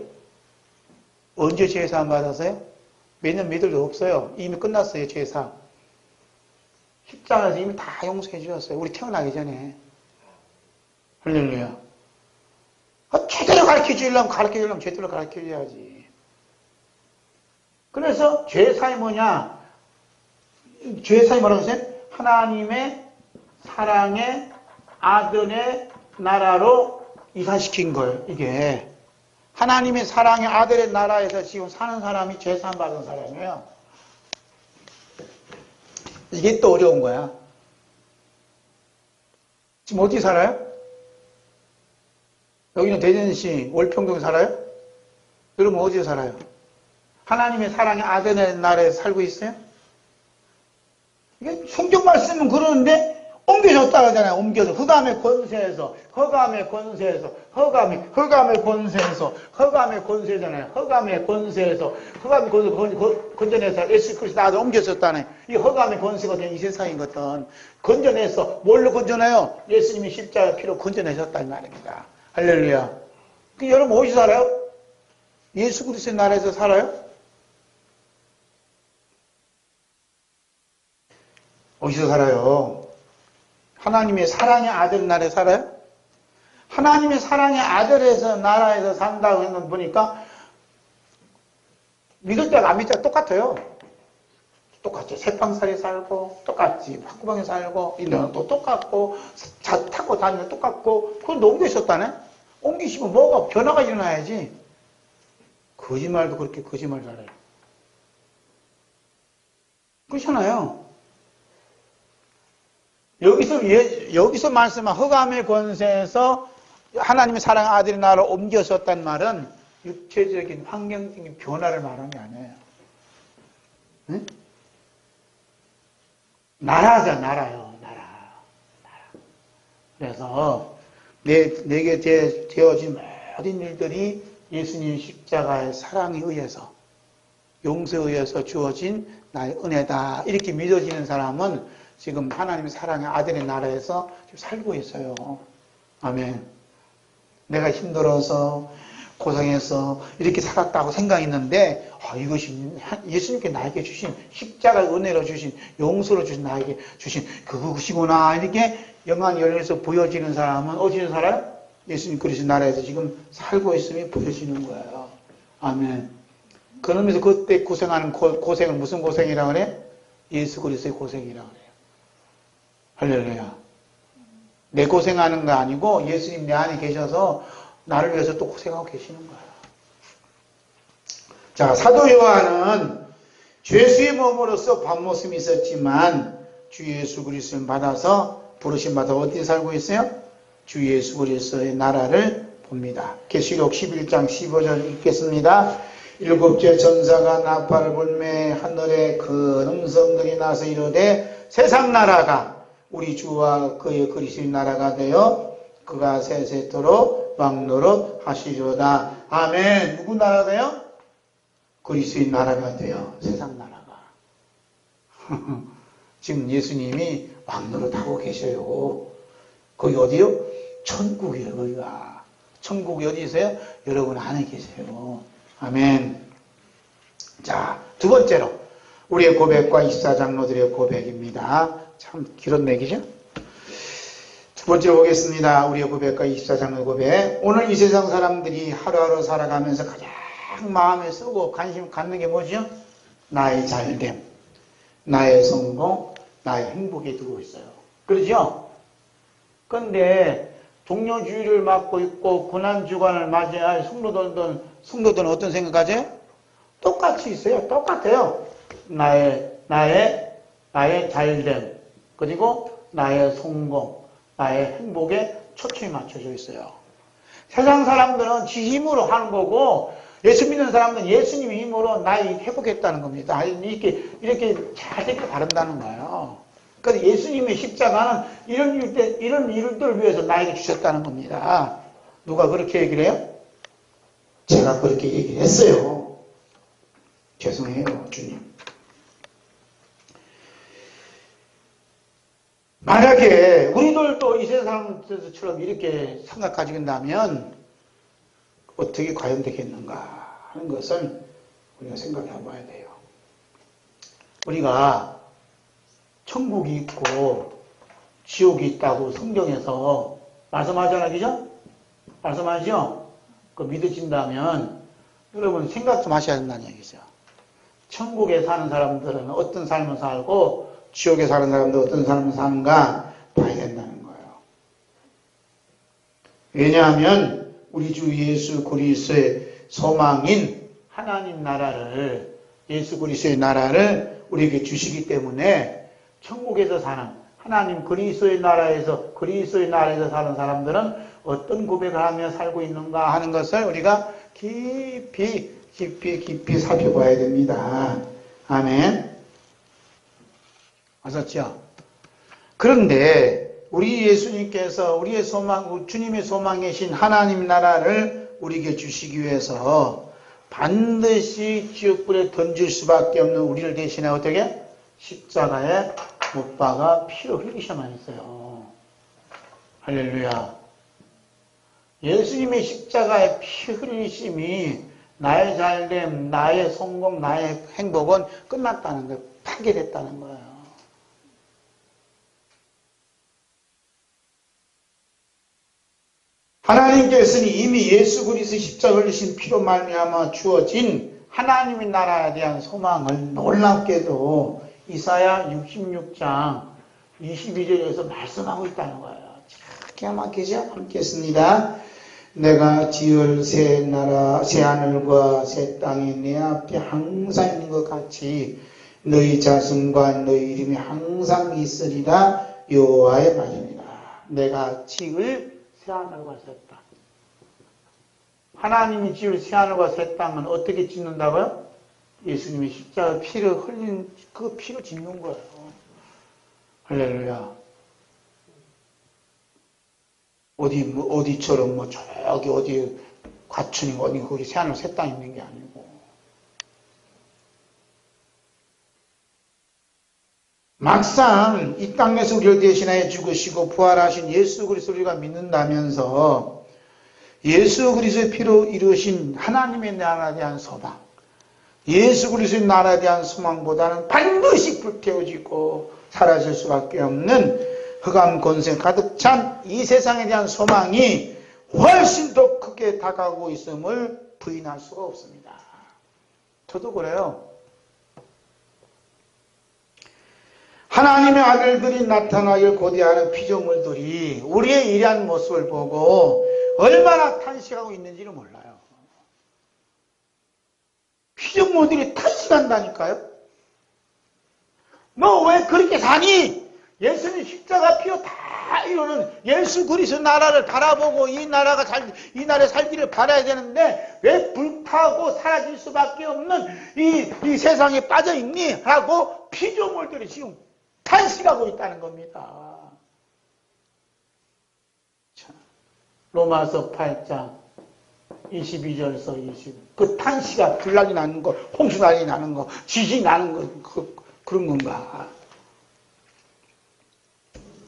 언제 죄사함 받았어요? 몇 년 몇월도 없어요. 이미 끝났어요. 죄사함. 십자가에서 이미 다 용서해 주셨어요. 우리 태어나기 전에. 할렐루야. 제대로 가르쳐주려면 제대로 가르쳐줘야지. 그래서 죄사함이 뭐냐? 죄사함이 뭐라고 했어요? 하나님의 사랑의 아들의 나라로 이사시킨 거예요. 이게 하나님의 사랑의 아들의 나라에서 지금 사는 사람이 죄사함 받은 사람이에요. 이게 또 어려운 거야. 지금 어디 살아요? 여기는 대전시 월평동에 살아요? 여러분 어디에 살아요? 하나님의 사랑의 아들의 나라에서 살고 있어요? 이게 성경 말씀은 그러는데 옮겨졌다 하잖아요. 옮겨서 흑암의 권세에서 흑암의 권세잖아요. 흑암의 권세에서 건져내서 예수 그리스도 아들 옮겨졌다네. 이 흑암의 권세가 그냥 이 세상이거든. 건져내서 뭘로 건져내요? 예수님이 십자가 피로 건져내셨다는 말입니다. 할렐루야. 여러분 어디서 살아요? 예수 그리스도의 나라에서 살아요? 어디서 살아요? 하나님의 사랑의 아들 나라에 살아요? 하나님의 사랑의 아들에서 나라에서 산다고 했는 보니까 믿을 때가 안 믿을 때가 똑같아요. 똑같죠. 새빵살에 살고 똑같지. 학구방에 살고 일년은 또 똑같고 차 타고 다니는 똑같고 그건 옮겨 있었다네. 옮기시면 뭐가 변화가 일어나야지. 거짓말도 그렇게 거짓말 잘해요. 그렇잖아요. 여기서 말씀한 흑암의 권세에서 하나님의 사랑의 아들의 나라로 옮겨졌다는 말은 육체적인 환경적인 변화를 말하는 게 아니에요. 응? 나라요. 나라. 그래서 내게 되어진 모든 일들이 예수님 십자가의 사랑에 의해서 용서에 의해서 주어진 나의 은혜다. 이렇게 믿어지는 사람은 지금 하나님의 사랑의 아들의 나라에서 지금 살고 있어요. 아멘. 내가 힘들어서 고생해서 이렇게 살았다고 생각했는데 이것이 예수님께 나에게 주신 십자가의 은혜로 주신 용서로 주신 나에게 주신 그것이구나. 이렇게 영안이 열려서 보여지는 사람은 어디서 살아요? 예수님 그리스도 나라에서 지금 살고 있음이 보여지는 거예요. 아멘. 그러면서 그때 고생하는 고생을 무슨 고생이라고 그래? 예수 그리스도의 고생이라고 그래요. 할렐루야. 내 고생하는 거 아니고 예수님 내 안에 계셔서 나를 위해서 또 고생하고 계시는 거야. 자, 사도 요한은 죄수의 몸으로서 밥모습이 있었지만 주 예수 그리스도를 받아서 부르심 받아 어디에 살고 있어요? 주 예수 그리스도의 나라를 봅니다. 계시록 11장 15절 읽겠습니다. 일곱째 전사가 나팔을 불매 하늘에 큰 음성들이 나서 이르되 세상 나라가 우리 주와 그의 그리스도의 나라가 되어 그가 세세토록 왕노릇 하시리로다. 아멘. 누구 나라가요? 그리스도의 나라가 되어 세상 나라가. 지금 예수님이 왕노릇 하고 계셔요. 거기 어디요? 천국이에요. 거기가 천국이 어디 있어요? 여러분 안에 계세요. 아멘. 자, 두 번째로 우리의 고백과 24장로들의 고백입니다. 참 길었네, 그죠? 두 번째로 보겠습니다. 우리의 고백과 24장로의 고백. 오늘 이 세상 사람들이 하루하루 살아가면서 가장 마음에 쓰고 관심 갖는 게 뭐죠? 나의 잘됨, 나의 성공, 나의 행복에 두고 있어요. 그러죠? 그런데 종료주의를 맡고 있고 고난주간을 맞이할 성도들은 어떤 생각하죠? 똑같이 있어요. 똑같아요. 나의 잘됨, 그리고 나의 성공, 나의 행복에 초점이 맞춰져 있어요. 세상 사람들은 지 힘으로 하는 거고, 예수 믿는 사람들은 예수님의 힘으로 나의 회복했다는 겁니다. 이렇게 잘되게 바른다는 거예요. 그래서 예수님의 십자가는 이런 일들을 위해서 나에게 주셨다는 겁니다. 누가 그렇게 얘기를 해요? 제가 그렇게 얘기를 했어요. 죄송해요, 주님. 만약에 우리들도 이 세상처럼 이렇게 생각 가지고 있다면 어떻게 과연 되겠는가 하는 것을 우리가 생각해 봐야 돼요. 우리가 천국이 있고 지옥이 있다고 성경에서 말씀하잖아요, 그죠? 말씀하죠? 그 믿으신다면 여러분 생각 좀 하셔야 된다는 얘기죠. 천국에 사는 사람들은 어떤 삶을 살고 지옥에 사는 사람들은 어떤 삶을 사는가 봐야 된다는 거예요. 왜냐하면 우리 주 예수 그리스도의 소망인 하나님 나라를, 예수 그리스도의 나라를 우리에게 주시기 때문에 천국에서 사는 하나님 그리스도의 나라에서 사는 사람들은 어떤 고백을 하며 살고 있는가 하는 것을 우리가 깊이 살펴봐야 됩니다. 아멘. 아셨죠? 그런데 우리 예수님께서 우리의 소망, 주님의 소망이신 하나님 나라를 우리에게 주시기 위해서 반드시 지옥불에 던질 수밖에 없는 우리를 대신해 어떻게? 십자가에 못 박아 피로 흘리셔만 했어요. 할렐루야. 예수님의 십자가의 피 흘리심이 나의 잘됨, 나의 성공, 나의 행복은 끝났다는 거예요. 파괴됐다는 거예요. 하나님께서는 이미 예수 그리스도 십자가 흘리신 피로 말미암아 주어진 하나님의 나라에 대한 소망을 놀랍게도 이사야 66장 22절에서 말씀하고 있다는 거예요. 기가 막히죠? 함께 했습니다. 내가 지을 새 나라, 새 하늘과 새 땅이 내 앞에 항상 있는 것 같이 너희 자손과 너희 이름이 항상 있으리라 여호와의 말입니다. 내가 지을 새 하늘과 새 땅. 하나님이 지을 새 하늘과 새 땅은 어떻게 짓는다고요? 예수님이 십자가 피를 흘린 그 피로 짓는 거예요. 할렐루야. 어디처럼 저기 어디 과천이 어디 거기 새 하늘 새 땅 있는 게 아니고. 막상 이 땅에서 우리를 대신하여 죽으시고 부활하신 예수 그리스도를 우리가 믿는다면서 예수 그리스도의 피로 이루신 하나님의 나라에 대한 소망, 예수 그리스도의 나라에 대한 소망보다는 반드시 불태워지고 사라질 수밖에 없는 흑암 권세 가득 찬 이 세상에 대한 소망이 훨씬 더 크게 다가오고 있음을 부인할 수가 없습니다. 저도 그래요. 하나님의 아들들이 나타나길 고대하는 피조물들이 우리의 이러한 모습을 보고 얼마나 탄식하고 있는지를 몰라요. 피조물들이 탄식한다니까요. 너 왜 그렇게 사니? 예수님 십자가 피로 다 이루는 예수 그리스도 나라를 바라보고 이 나라에 살기를 바라야 되는데 왜 불타고 사라질 수밖에 없는 이 세상에 빠져 있니? 하고 피조물들이 지금 탄식하고 있다는 겁니다. 자, 로마서 8장 22절에서 20. 그 탄식아, 불난이 나는 거, 홍수난이 나는 거, 지진이 나는 거, 그런 건가?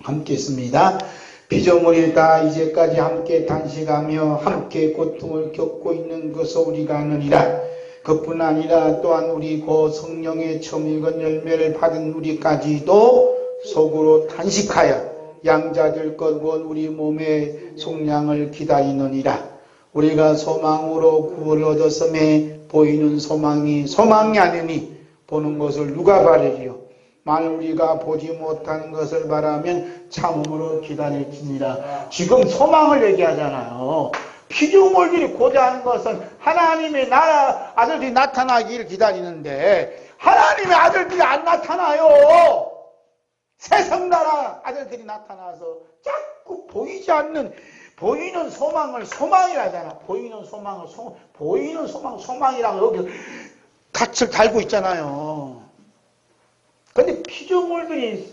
함께 했습니다. 피조물이 다 이제까지 함께 단식하며 함께 고통을 겪고 있는 것을 우리가 아느니라. 그뿐 아니라 또한 우리 고 성령의 처음 익은 열매를 받은 우리까지도 속으로 단식하여 양자될 것과 우리 몸의 속량을 기다리느니라. 우리가 소망으로 구원을 얻었음에 보이는 소망이 아니니 보는 것을 누가 바라리요. 만일 우리가 보지 못하는 것을 바라면 참음으로 기다릴지니라. 지금 소망을 얘기하잖아요. 피조물들이 고자 하는 것은 하나님의 나라 아들들이 나타나기를 기다리는데 하나님의 아들들이 안 나타나요. 세상 나라 아들들이 나타나서 자꾸 보이지 않는 보이는 소망을 소망이라 하잖아. 보이는 소망을 소망이라고 여기 닻을 달고 있잖아요. 근데 피조물들이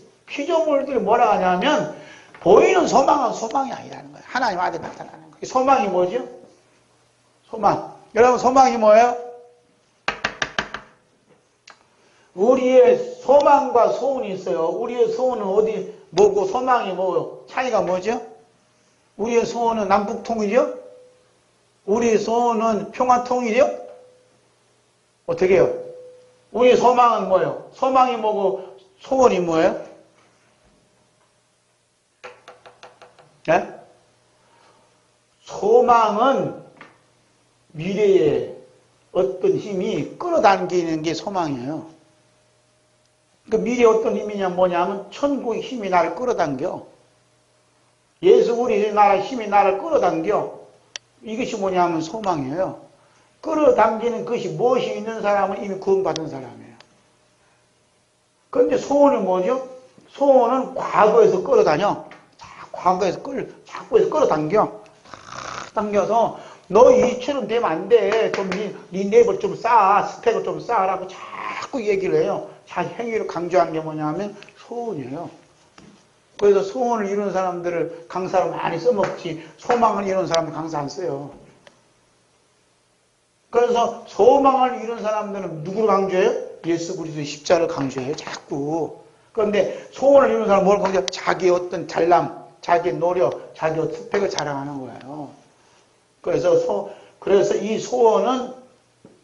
뭐라 하냐면 보이는 소망은 소망이 아니라는 거예요. 하나님 아들이 나타나는 거예요. 소망이 뭐죠? 소망. 여러분 소망이 뭐예요? 우리의 소망과 소원이 있어요. 우리의 소원은 어디 뭐고 소망이 뭐요? 차이가 뭐죠? 우리의 소원은 남북통일이요? 우리의 소원은 평화통일이요? 어떻게 해요? 우리의 소망은 뭐예요? 소망이 뭐고 소원이 뭐예요? 네? 소망은 미래에 어떤 힘이 끌어당기는 게 소망이에요. 그 미래에 어떤 힘이냐 뭐냐면 천국의 힘이 나를 끌어당겨. 예수 우리나라 힘이 나를 끌어당겨. 이것이 뭐냐면 소망이에요. 끌어당기는 것이 무엇이 있는 사람은 이미 구원받은 사람이에요. 그런데 소원은 뭐죠? 소원은 과거에서 끌어다녀. 과거에서 끌어당겨. 당겨서 너 이처럼 되면 안 돼. 좀 네 랩을 좀 쌓아. 스펙을 좀 쌓으라고 자꾸 얘기를 해요. 자기 행위를 강조하는 게 뭐냐면 소원이에요. 그래서 소원을 이루는 사람들을 강사로 많이 써먹지 소망을 이루는 사람은 강사 안 써요. 그래서 소망을 이루는 사람들은 누구를 강조해요? 예수 그리스도의 십자를 강조해요. 자꾸. 그런데 소원을 이루는 사람은 뭘 강조해요? 자기의 어떤 잘남, 자기의 노력, 자기의 스펙을 자랑하는 거예요. 그래서 이 소원은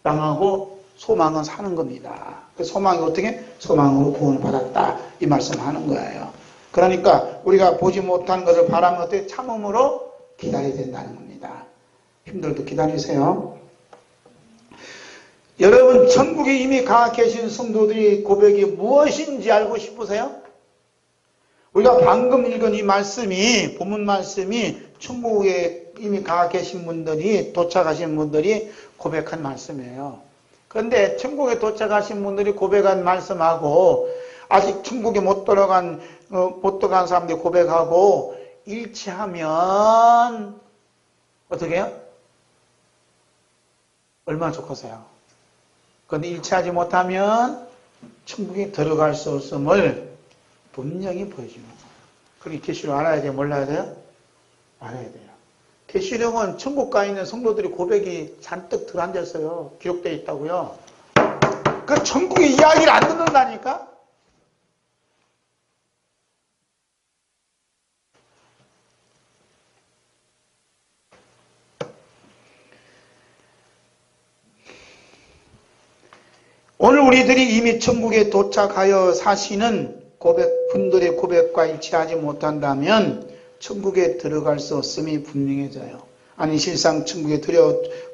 땅하고 소망은 사는 겁니다. 소망이 어떻게? 소망으로 구원을 받았다. 이 말씀하는 거예요. 그러니까 우리가 보지 못한 것을 바라면 어떻게? 참음으로 기다려야 된다는 겁니다. 힘들도 기다리세요. 여러분 천국에 이미 가 계신 성도들이 고백이 무엇인지 알고 싶으세요? 우리가 방금 읽은 이 말씀이 본문 말씀이 천국에 이미 가 계신 분들이 도착하신 분들이 고백한 말씀이에요. 그런데 천국에 도착하신 분들이 고백한 말씀하고 아직 천국에 못 들어간 사람들이 고백하고 일치하면 어떻게 해요? 얼마나 좋겠어요. 그런데 일치하지 못하면 천국에 들어갈 수 없음을 분명히 보여주는 거예요. 그렇게 계시록 알아야 돼요? 몰라야 돼요? 알아야 돼요. 계시록은 천국 가 있는 성도들이 고백이 잔뜩 들어앉았어요. 기록되어 있다고요. 그 천국의 이야기를 안 듣는다니까? 오늘 우리들이 이미 천국에 도착하여 사시는 분들의 고백과 일치하지 못한다면 천국에 들어갈 수 없음이 분명해져요. 아니 실상 천국에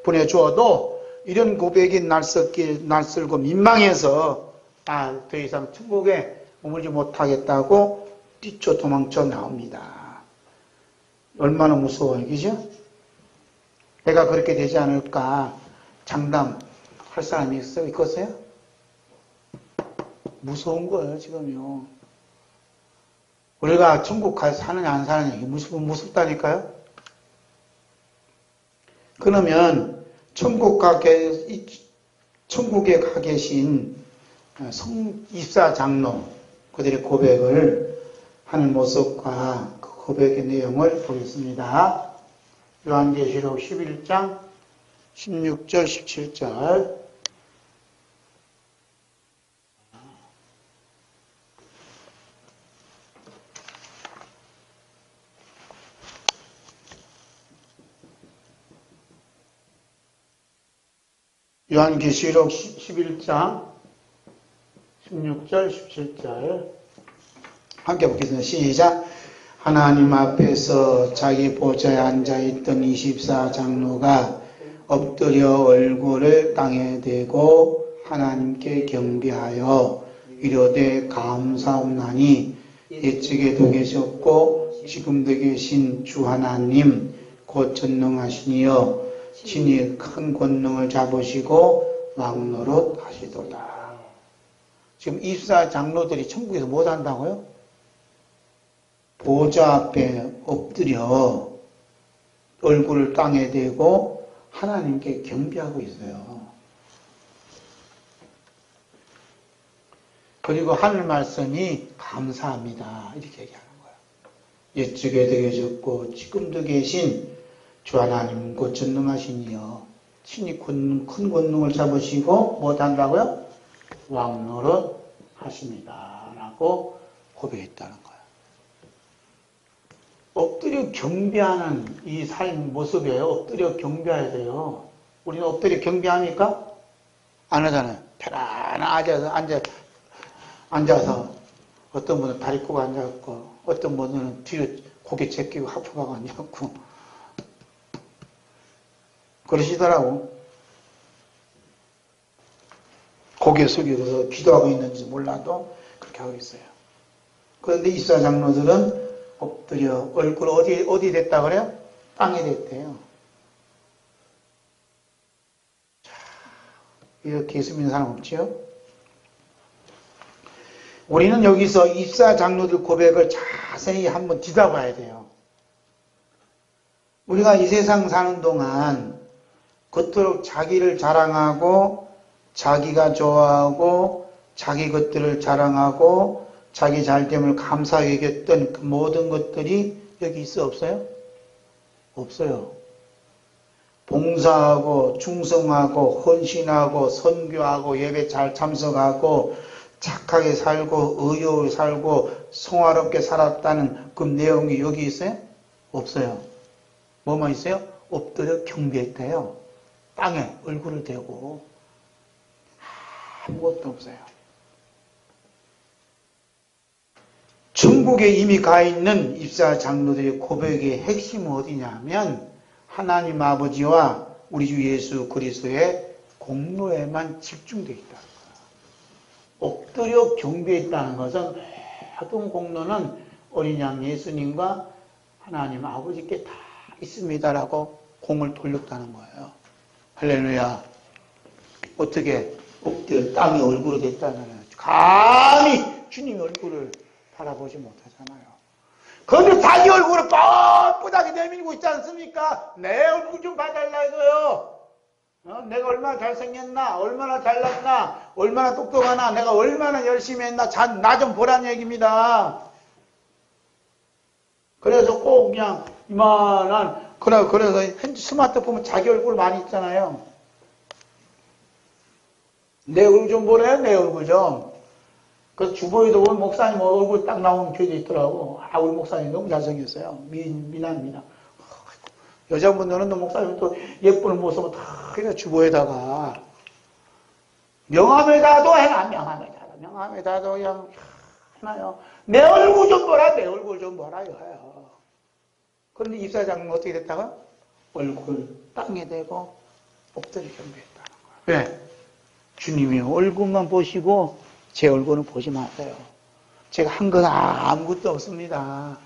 보내주어도 이런 고백이 낯설고 민망해서 더 이상 천국에 머물지 못하겠다고 뛰쳐 도망쳐 나옵니다. 얼마나 무서워요. 그죠? 내가 그렇게 되지 않을까 장담할 사람이 있겠어요? 무서운 거예요, 지금요. 우리가 천국 가서 사느냐, 안 사느냐, 이게 무섭다니까요? 그러면, 천국에 가 계신 입사 장로, 그들의 고백을 하는 모습과 그 고백의 내용을 보겠습니다. 요한계시록 11장 16절, 17절. 요한계시록 11장 16절 17절 함께 보겠습니다. 시작. 하나님 앞에서 자기 보좌에 앉아있던 24장로가 엎드려 얼굴을 땅에 대고 하나님께 경배하여 이르되 감사옵나니 옛적에도 계셨고 지금도 계신 주 하나님 곧 전능하시니여 친히 큰 권능을 잡으시고 왕노릇 하시도다. 지금 24장로들이 천국에서 뭐 한다고요? 보좌 앞에 엎드려 얼굴을 땅에 대고 하나님께 경배하고 있어요. 그리고 하늘 말씀이 감사합니다. 이렇게 얘기하는 거예요. 옛적에도 계셨고 지금도 계신 주 하나님 곧 전능하시니여 친히 큰 권능을 잡으시고 못한다고요? 왕노릇 하십니다. 라고 고백했다는 거예요. 엎드려 경배하는 이 삶 모습이에요. 엎드려 경배해야 돼요. 우리는 엎드려 경배합니까? 안 하잖아요. 편안하게 앉아서 어떤 분은 다리 꼬고 앉아있고 어떤 분은 뒤로 고개 제끼고 하품하고 앉아있고 그러시더라고. 고개 숙이고서 기도하고 있는지 몰라도 그렇게 하고 있어요. 그런데 이사장로들은 엎드려 얼굴 어디 됐다 그래요? 땅에 됐대요. 자, 이렇게 예수 믿는 사람 없지요? 우리는 여기서 입사장로들 고백을 자세히 한번 뒤다봐야 돼요. 우리가 이 세상 사는 동안 그토록 자기를 자랑하고 자기가 좋아하고 자기 것들을 자랑하고 자기 잘됨을 감사하게 여겼던 그 모든 것들이 여기 있어 없어요? 없어요. 봉사하고 충성하고 헌신하고 선교하고 예배 잘 참석하고 착하게 살고 의욕을 살고 성화롭게 살았다는 그 내용이 여기 있어요? 없어요. 뭐만 있어요? 엎드려 경배했대요. 땅에 얼굴을 대고 아무것도 없어요. 천국에 이미 가 있는 입사 장로들의 고백의 핵심은 어디냐면 하나님 아버지와 우리 주 예수 그리스도의 공로에만 집중되어 있다는 거예요. 엎드려 경배했다는 것은 모든 공로는 어린 양 예수님과 하나님 아버지께 다 있습니다라고 공을 돌렸다는 거예요. 할렐루야. 어떻게 엎드려 땅에 얼굴이 됐다는 거예요. 감히 주님의 얼굴을 바라보지 못하잖아요. 그런데 자기 얼굴을 뻣뻣하게 내밀고 있지 않습니까? 내 얼굴 좀 봐달라 이거요. 내가 얼마나 잘생겼나, 얼마나 잘났나, 얼마나 똑똑하나, 내가 얼마나 열심히 했나, 나 좀 보란 얘기입니다. 그래서 꼭 그냥 이만한, 그래서 스마트폰 자기 얼굴 많이 있잖아요. 내 얼굴 좀 보래, 내 얼굴 좀. 그래서 주보에도 오늘 목사님 얼굴 딱 나오는 교회도 있더라고. 우리 목사님 너무 잘생겼어요. 미남. 여자분들은 또 목사님 또 예쁜 모습을 다 그냥 주보에다가 명함에다도 해놔. 명함에다도 그냥 해놔요. 내 얼굴 좀 보라, 내 얼굴 좀 보라 이거예요. 그런데 입사장은 어떻게 됐다가 얼굴 땅에 대고 엎드려 경배했다는 거예요. 왜? 주님이 얼굴만 보시고 제 얼굴은 보지 마세요. 제가 한 건 아무것도 없습니다.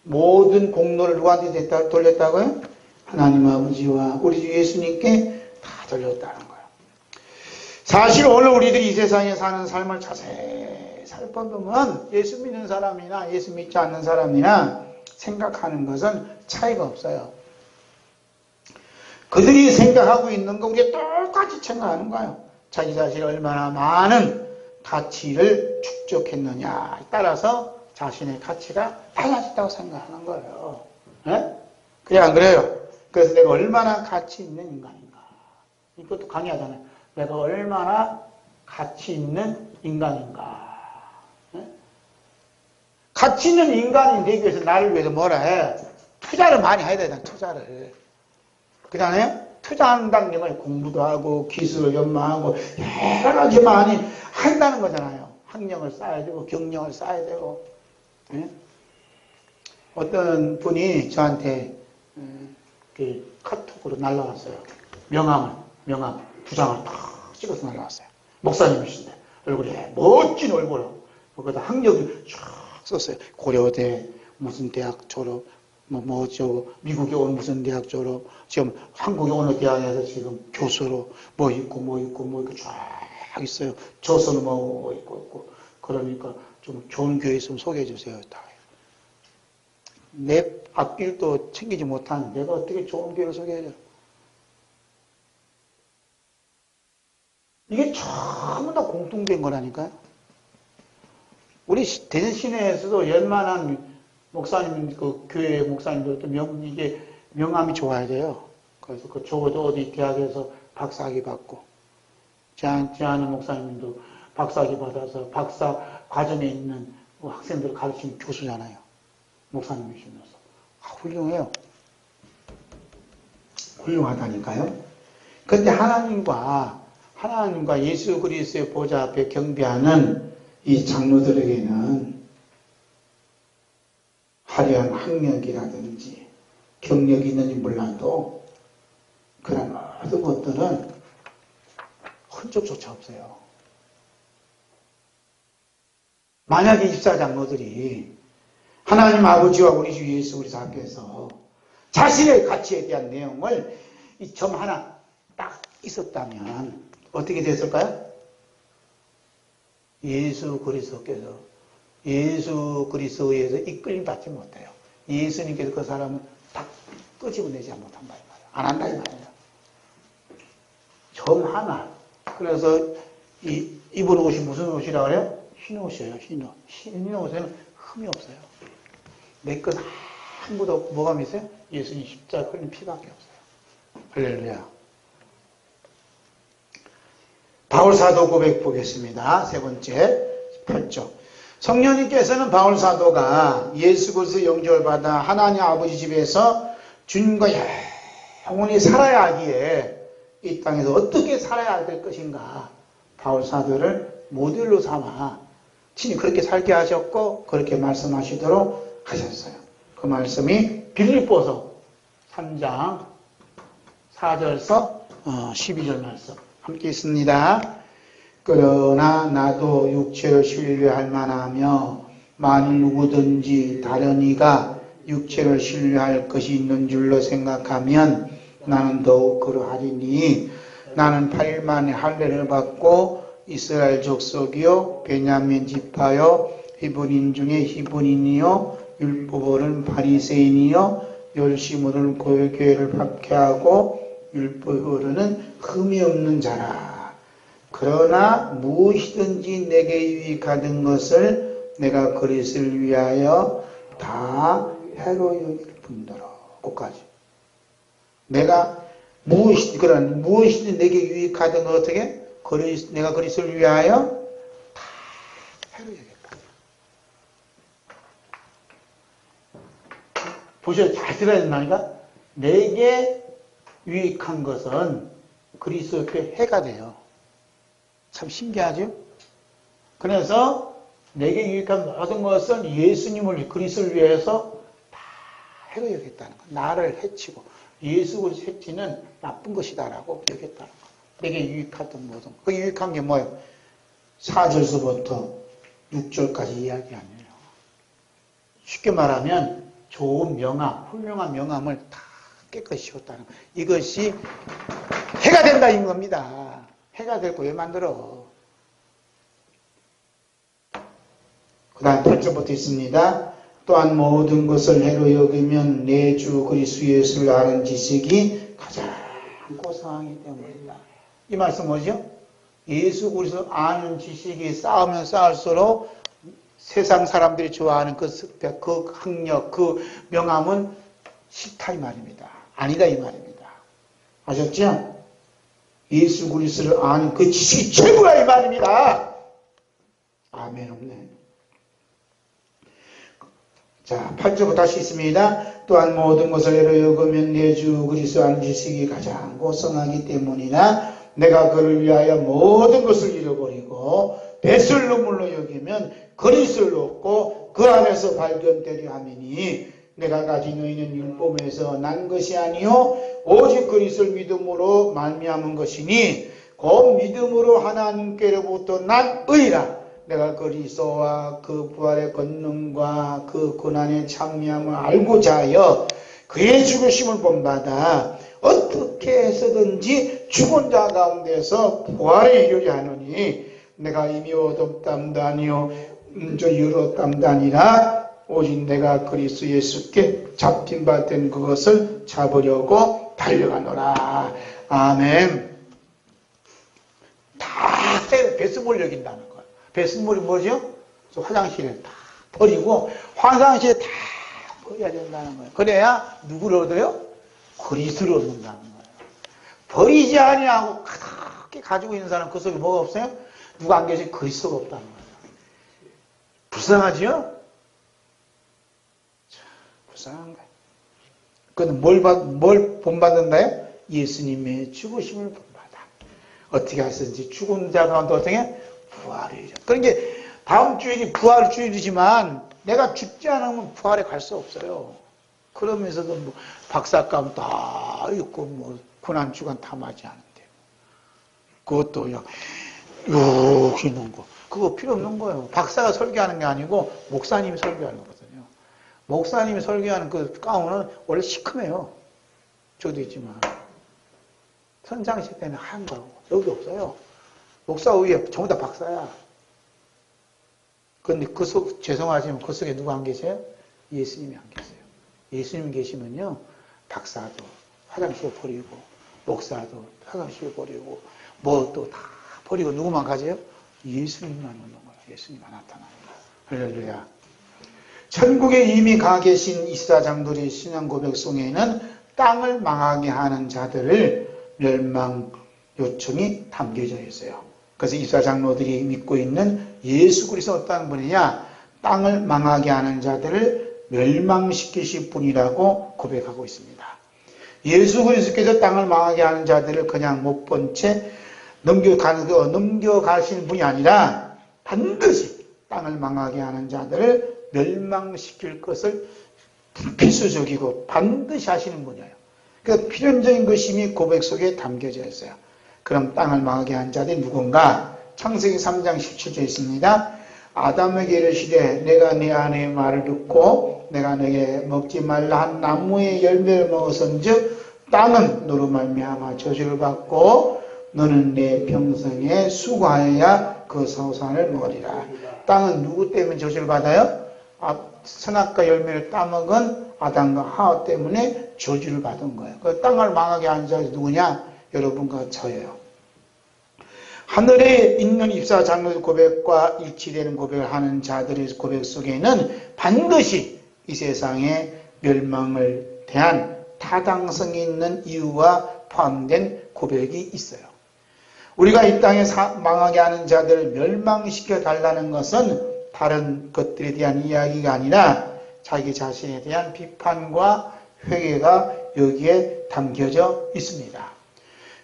모든 공로를 누구한테 돌렸다고요? 하나님 아버지와 우리 주 예수님께 다 돌렸다는 거예요. 사실 오늘 우리들이 이 세상에 사는 삶을 자세히 살펴보면 예수 믿는 사람이나 예수 믿지 않는 사람이나 생각하는 것은 차이가 없어요. 그들이 생각하고 있는 거 우리가 똑같이 생각하는 거예요. 자기 자신이 얼마나 많은 가치를 축적했느냐에 따라서 자신의 가치가 달라졌다고 생각하는 거예요. 네? 그래 안 그래요? 그래서 내가 얼마나 가치 있는 인간인가. 이것도 강의하잖아요. 내가 얼마나 가치 있는 인간인가. 네? 가치 있는 인간이 되기 위해서 나를 위해서 뭐라 해? 투자를 많이 해야 되잖아. 투자를. 그다음에 투자하는 단계면 공부도 하고 기술을 연마하고 여러 가지 많이 한다는 거잖아요. 학력을 쌓아야 되고 경력을 쌓아야 되고. 예? 어떤 분이 저한테 그 카톡으로 날라왔어요. 명함 부장을 탁 찍어서 날라왔어요. 목사님이신데 얼굴에 멋진 얼굴로 거기다 학력을 쫙 썼어요. 고려대 무슨 대학 졸업, 미국에 온 무슨 대학 졸업, 지금 한국에 어느 대학에서 지금 교수로 뭐 있고 쫙 있어요. 저서는 뭐 있고 그러니까 좀 좋은 교회 있으면 소개해 주세요. 다. 내 앞길도 챙기지 못한 내가 어떻게 좋은 교회를 소개해줘? 이게 전부 다 공통된 거라니까요. 우리 대전 시내에서도 웬만한 목사님, 그 교회 목사님들도 이게 명함이 좋아야 돼요. 그래서 그 적어도 어디 대학에서 박사학위 받고, 제아는 목사님도 박사학위 받아서 박사 과정에 있는 학생들을 가르치는 교수잖아요. 목사님이시면서. 훌륭해요. 훌륭하다니까요. 그런데 하나님과 예수 그리스도의 보좌 앞에 경배하는 이 장로들에게는 화려한 학력이라든지 경력이 있는지 몰라도 그런 모든 것들은 흔적조차 없어요. 만약에 24장로들이 하나님 아버지와 우리 주 예수 그리스도 앞에서 자신의 가치에 대한 내용을 이 점 하나 딱 있었다면 어떻게 됐을까요? 예수 그리스도께서 예수 그리스도에 의해서 이끌림 받지 못해요. 예수님께서 그 사람을 딱 끄집어내지 못한다 이 말이에요. 안 한다 이 말이에요. 점 하나. 그래서 입은 옷이 무슨 옷이라고 그래요? 흰 옷이에요. 흰 옷. 흰 옷에는 흠이 없어요. 내 것 아무도 없고 뭐가 있어요? 예수님 십자가 흘린 피밖에 없어요. 할렐루야. 바울사도 고백 보겠습니다. 세 번째 8조. 성령님께서는 바울사도가 예수 그리스도 영접을 받아 하나님 아버지 집에서 주님과 영원히 살아야 하기에 이 땅에서 어떻게 살아야 될 것인가 바울사도를 모델로 삼아 친히 그렇게 살게 하셨고 그렇게 말씀하시도록 하셨어요. 그 말씀이 빌립보서 3장 4절서 12절 말씀 함께 있습니다. 그러나 나도 육체를 신뢰할 만하며 만일 누구든지 다른 이가 육체를 신뢰할 것이 있는 줄로 생각하면 나는 더욱 그러하리니 나는 8일 만에 할례를 받고 이스라엘 족속이요 베냐민 지파요 히브리인 중에 히브리인이요 율법어른 바리새인이요 열심으로는 교회를 박해하고 율법어른은 흠이 없는 자라. 그러나 무엇이든지 내게 유익하던 것을 내가 그리스도를 위하여 다 해로 여길 뿐더러. 끝까지. 내가 무엇이든지 내게 유익하던 것 어떻게? 내가 그리스도를 위하여 다 해로 여길 뿐더러. 보셔 잘 들어야 된다니까? 내게 유익한 것은 그리스도께 해가 돼요. 참 신기하죠? 그래서 내게 유익한 모든 것은 예수님을 그리스도를 위해서 다 해로 여겼다는 거. 나를 해치고 예수 그리스도 해치는 나쁜 것이다라고 여겼다는 거. 내게 유익하던 모든 그 유익한 게 뭐예요? 4절서부터 6절까지 이야기 아니에요. 쉽게 말하면 좋은 명함, 훌륭한 명함을 다 깨끗이 씌웠다는 거. 이것이 해가 된다 인 겁니다. 해가 될 거 왜 만들어? 그 다음 8절부터 있습니다. 또한 모든 것을 해로 여기면 내 주 그리스도 예수를 아는 지식이 가장 고상하기 때문이다. 이 말씀 뭐죠? 예수 그리스도 아는 지식이 쌓으면 쌓을수록 세상 사람들이 좋아하는 그 스펙, 그 학력, 그 명함은 싫다 이 말입니다. 아니다 이 말입니다. 아셨죠? 예수 그리스도를 아는 그 지식이 최고야 이 말입니다. 아멘 없네. 자, 8절부터 다시 있습니다. 또한 모든 것을 애로 여기면 내 주 그리스도 아는 지식이 가장 고성하기 때문이나 내가 그를 위하여 모든 것을 잃어버리고 뱃을 눈물로 여기면 그리스도를 얻고 그 안에서 발견되려 함이니 내가 가지고 있는 율법에서 난 것이 아니요 오직 그리스도를 믿음으로 말미암은 것이니 곧 믿음으로 하나님께로부터 난 의라. 내가 그리스도와 그 부활의 권능과 그 고난의 참미함을 알고자 하여 그의 죽으심을 본받아 어떻게 해서든지 죽은 자 가운데서 부활에 이르려 하노니 내가 이미 얻었담도 아니요 이루었담도 아니라 오직 내가 그리스도 예수께 잡힌 바 된 그것을 잡으려고 달려가노라. 아멘. 다 배스볼 여긴다는 거예요. 배스볼이 뭐죠? 화장실에 다 버리고 화장실에 다 버려야 된다는 거예요. 그래야 누구를 얻어요? 그리스도를 얻는다는 거예요. 버리지 아니하고 그렇게 가지고 있는 사람 그 속에 뭐가 없어요? 누가 안 계시 그리스도가 없다는 거예요. 불쌍하지요? 불쌍한 거예요. 그건 뭘 본받는다요? 예수님의 죽으심을 본받아. 어떻게 하시든지 죽은 자 가운데 어떻게? 부활을 이루자. 그러니까 다음 주일이 부활 주일이지만 내가 죽지 않으면 부활에 갈 수 없어요. 그러면서도 뭐 박사감 다 있고 뭐 고난주간 다 맞이 하는데 그것도 그냥 이렇게 있는 거 그거 필요 없는 거예요. 박사가 설교하는 게 아니고 목사님이 설교하는 거거든요. 목사님이 설교하는 그 가운은 원래 시큼해요. 저도 있지만 선장실 때는 하얀 거고 여기 없어요. 목사 위에 전부 다 박사야. 그런데 그 속, 죄송하지만 그 속에 누가 안 계세요? 예수님이 안 계세요. 예수님 계시면요, 박사도 화장실 버리고, 목사도 화장실 버리고, 뭐 또 다 버리고, 누구만 가세요? 예수님만 오는 거예요. 예수님만 나타나는 거예요. 할렐루야. 천국에 이미 가 계신 이사장들의 신앙 고백송에는 땅을 망하게 하는 자들을 멸망 요청이 담겨져 있어요. 그래서 이스라엘 장로들이 믿고 있는 예수 그리스도 어떤 분이냐? 땅을 망하게 하는 자들을 멸망시키실 분이라고 고백하고 있습니다. 예수 그리스도께서 땅을 망하게 하는 자들을 그냥 못 본 채 넘겨가시는 분이 아니라 반드시 땅을 망하게 하는 자들을 멸망시킬 것을 필수적이고 반드시 하시는 분이에요. 그래서 필연적인 것이 이미 고백 속에 담겨져 있어요. 그럼 땅을 망하게 한 자들이 누군가? 창세기 3장 17절에 있습니다. 아담에게 이르시되 내가 네 아내의 말을 듣고 내가 내게 먹지 말라 한 나무의 열매를 먹었은즉 땅은 너로 말미암아 저주를 받고 너는 내 평생에 수고하여야 그 소산을 먹으리라. 땅은 누구 때문에 저주를 받아요? 선악과 열매를 따먹은 아담과 하와 때문에 저주를 받은 거예요. 그 땅을 망하게 한 자들이 누구냐? 여러분과 저예요. 하늘에 있는 입사 장로의 고백과 일치되는 고백을 하는 자들의 고백 속에는 반드시 이 세상의 멸망을 대한 타당성이 있는 이유와 포함된 고백이 있어요. 우리가 이 땅에 망하게 하는 자들을 멸망시켜 달라는 것은 다른 것들에 대한 이야기가 아니라 자기 자신에 대한 비판과 회개가 여기에 담겨져 있습니다.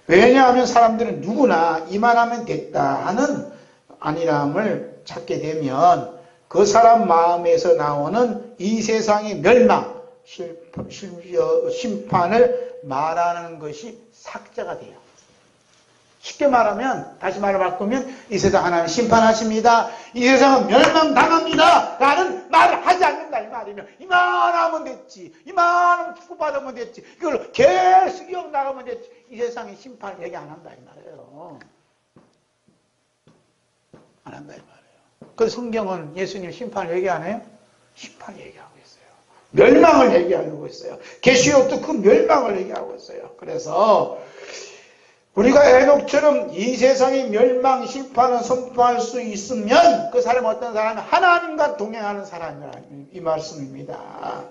왜냐하면 사람들은 누구나 이만하면 됐다 하는 안일함을 찾게 되면 그 사람 마음에서 나오는 이 세상의 멸망, 심판을 말하는 것이 삭제가 돼요. 쉽게 말하면, 다시 말을 바꾸면 이 세상 하나님 심판하십니다. 이 세상은 멸망당합니다. 라는 말을 하지 않는다 이 말이면 이만하면 됐지. 이만하면 축구받으면 됐지. 이걸 계속 이어나가면 됐지. 이 세상의 심판을 얘기 안 한다 이 말이에요. 안 한다 이 말이에요. 그래서 성경은 예수님 심판을 얘기 안 해요? 심판을 얘기하고 있어요. 멸망을 얘기하고 있어요. 계시록도 그 멸망을 얘기하고 있어요. 그래서 우리가 에녹처럼 이 세상의 멸망, 심판을 선포할 수 있으면 그 사람은 어떤 사람은 하나님과 동행하는 사람이라 이 말씀입니다.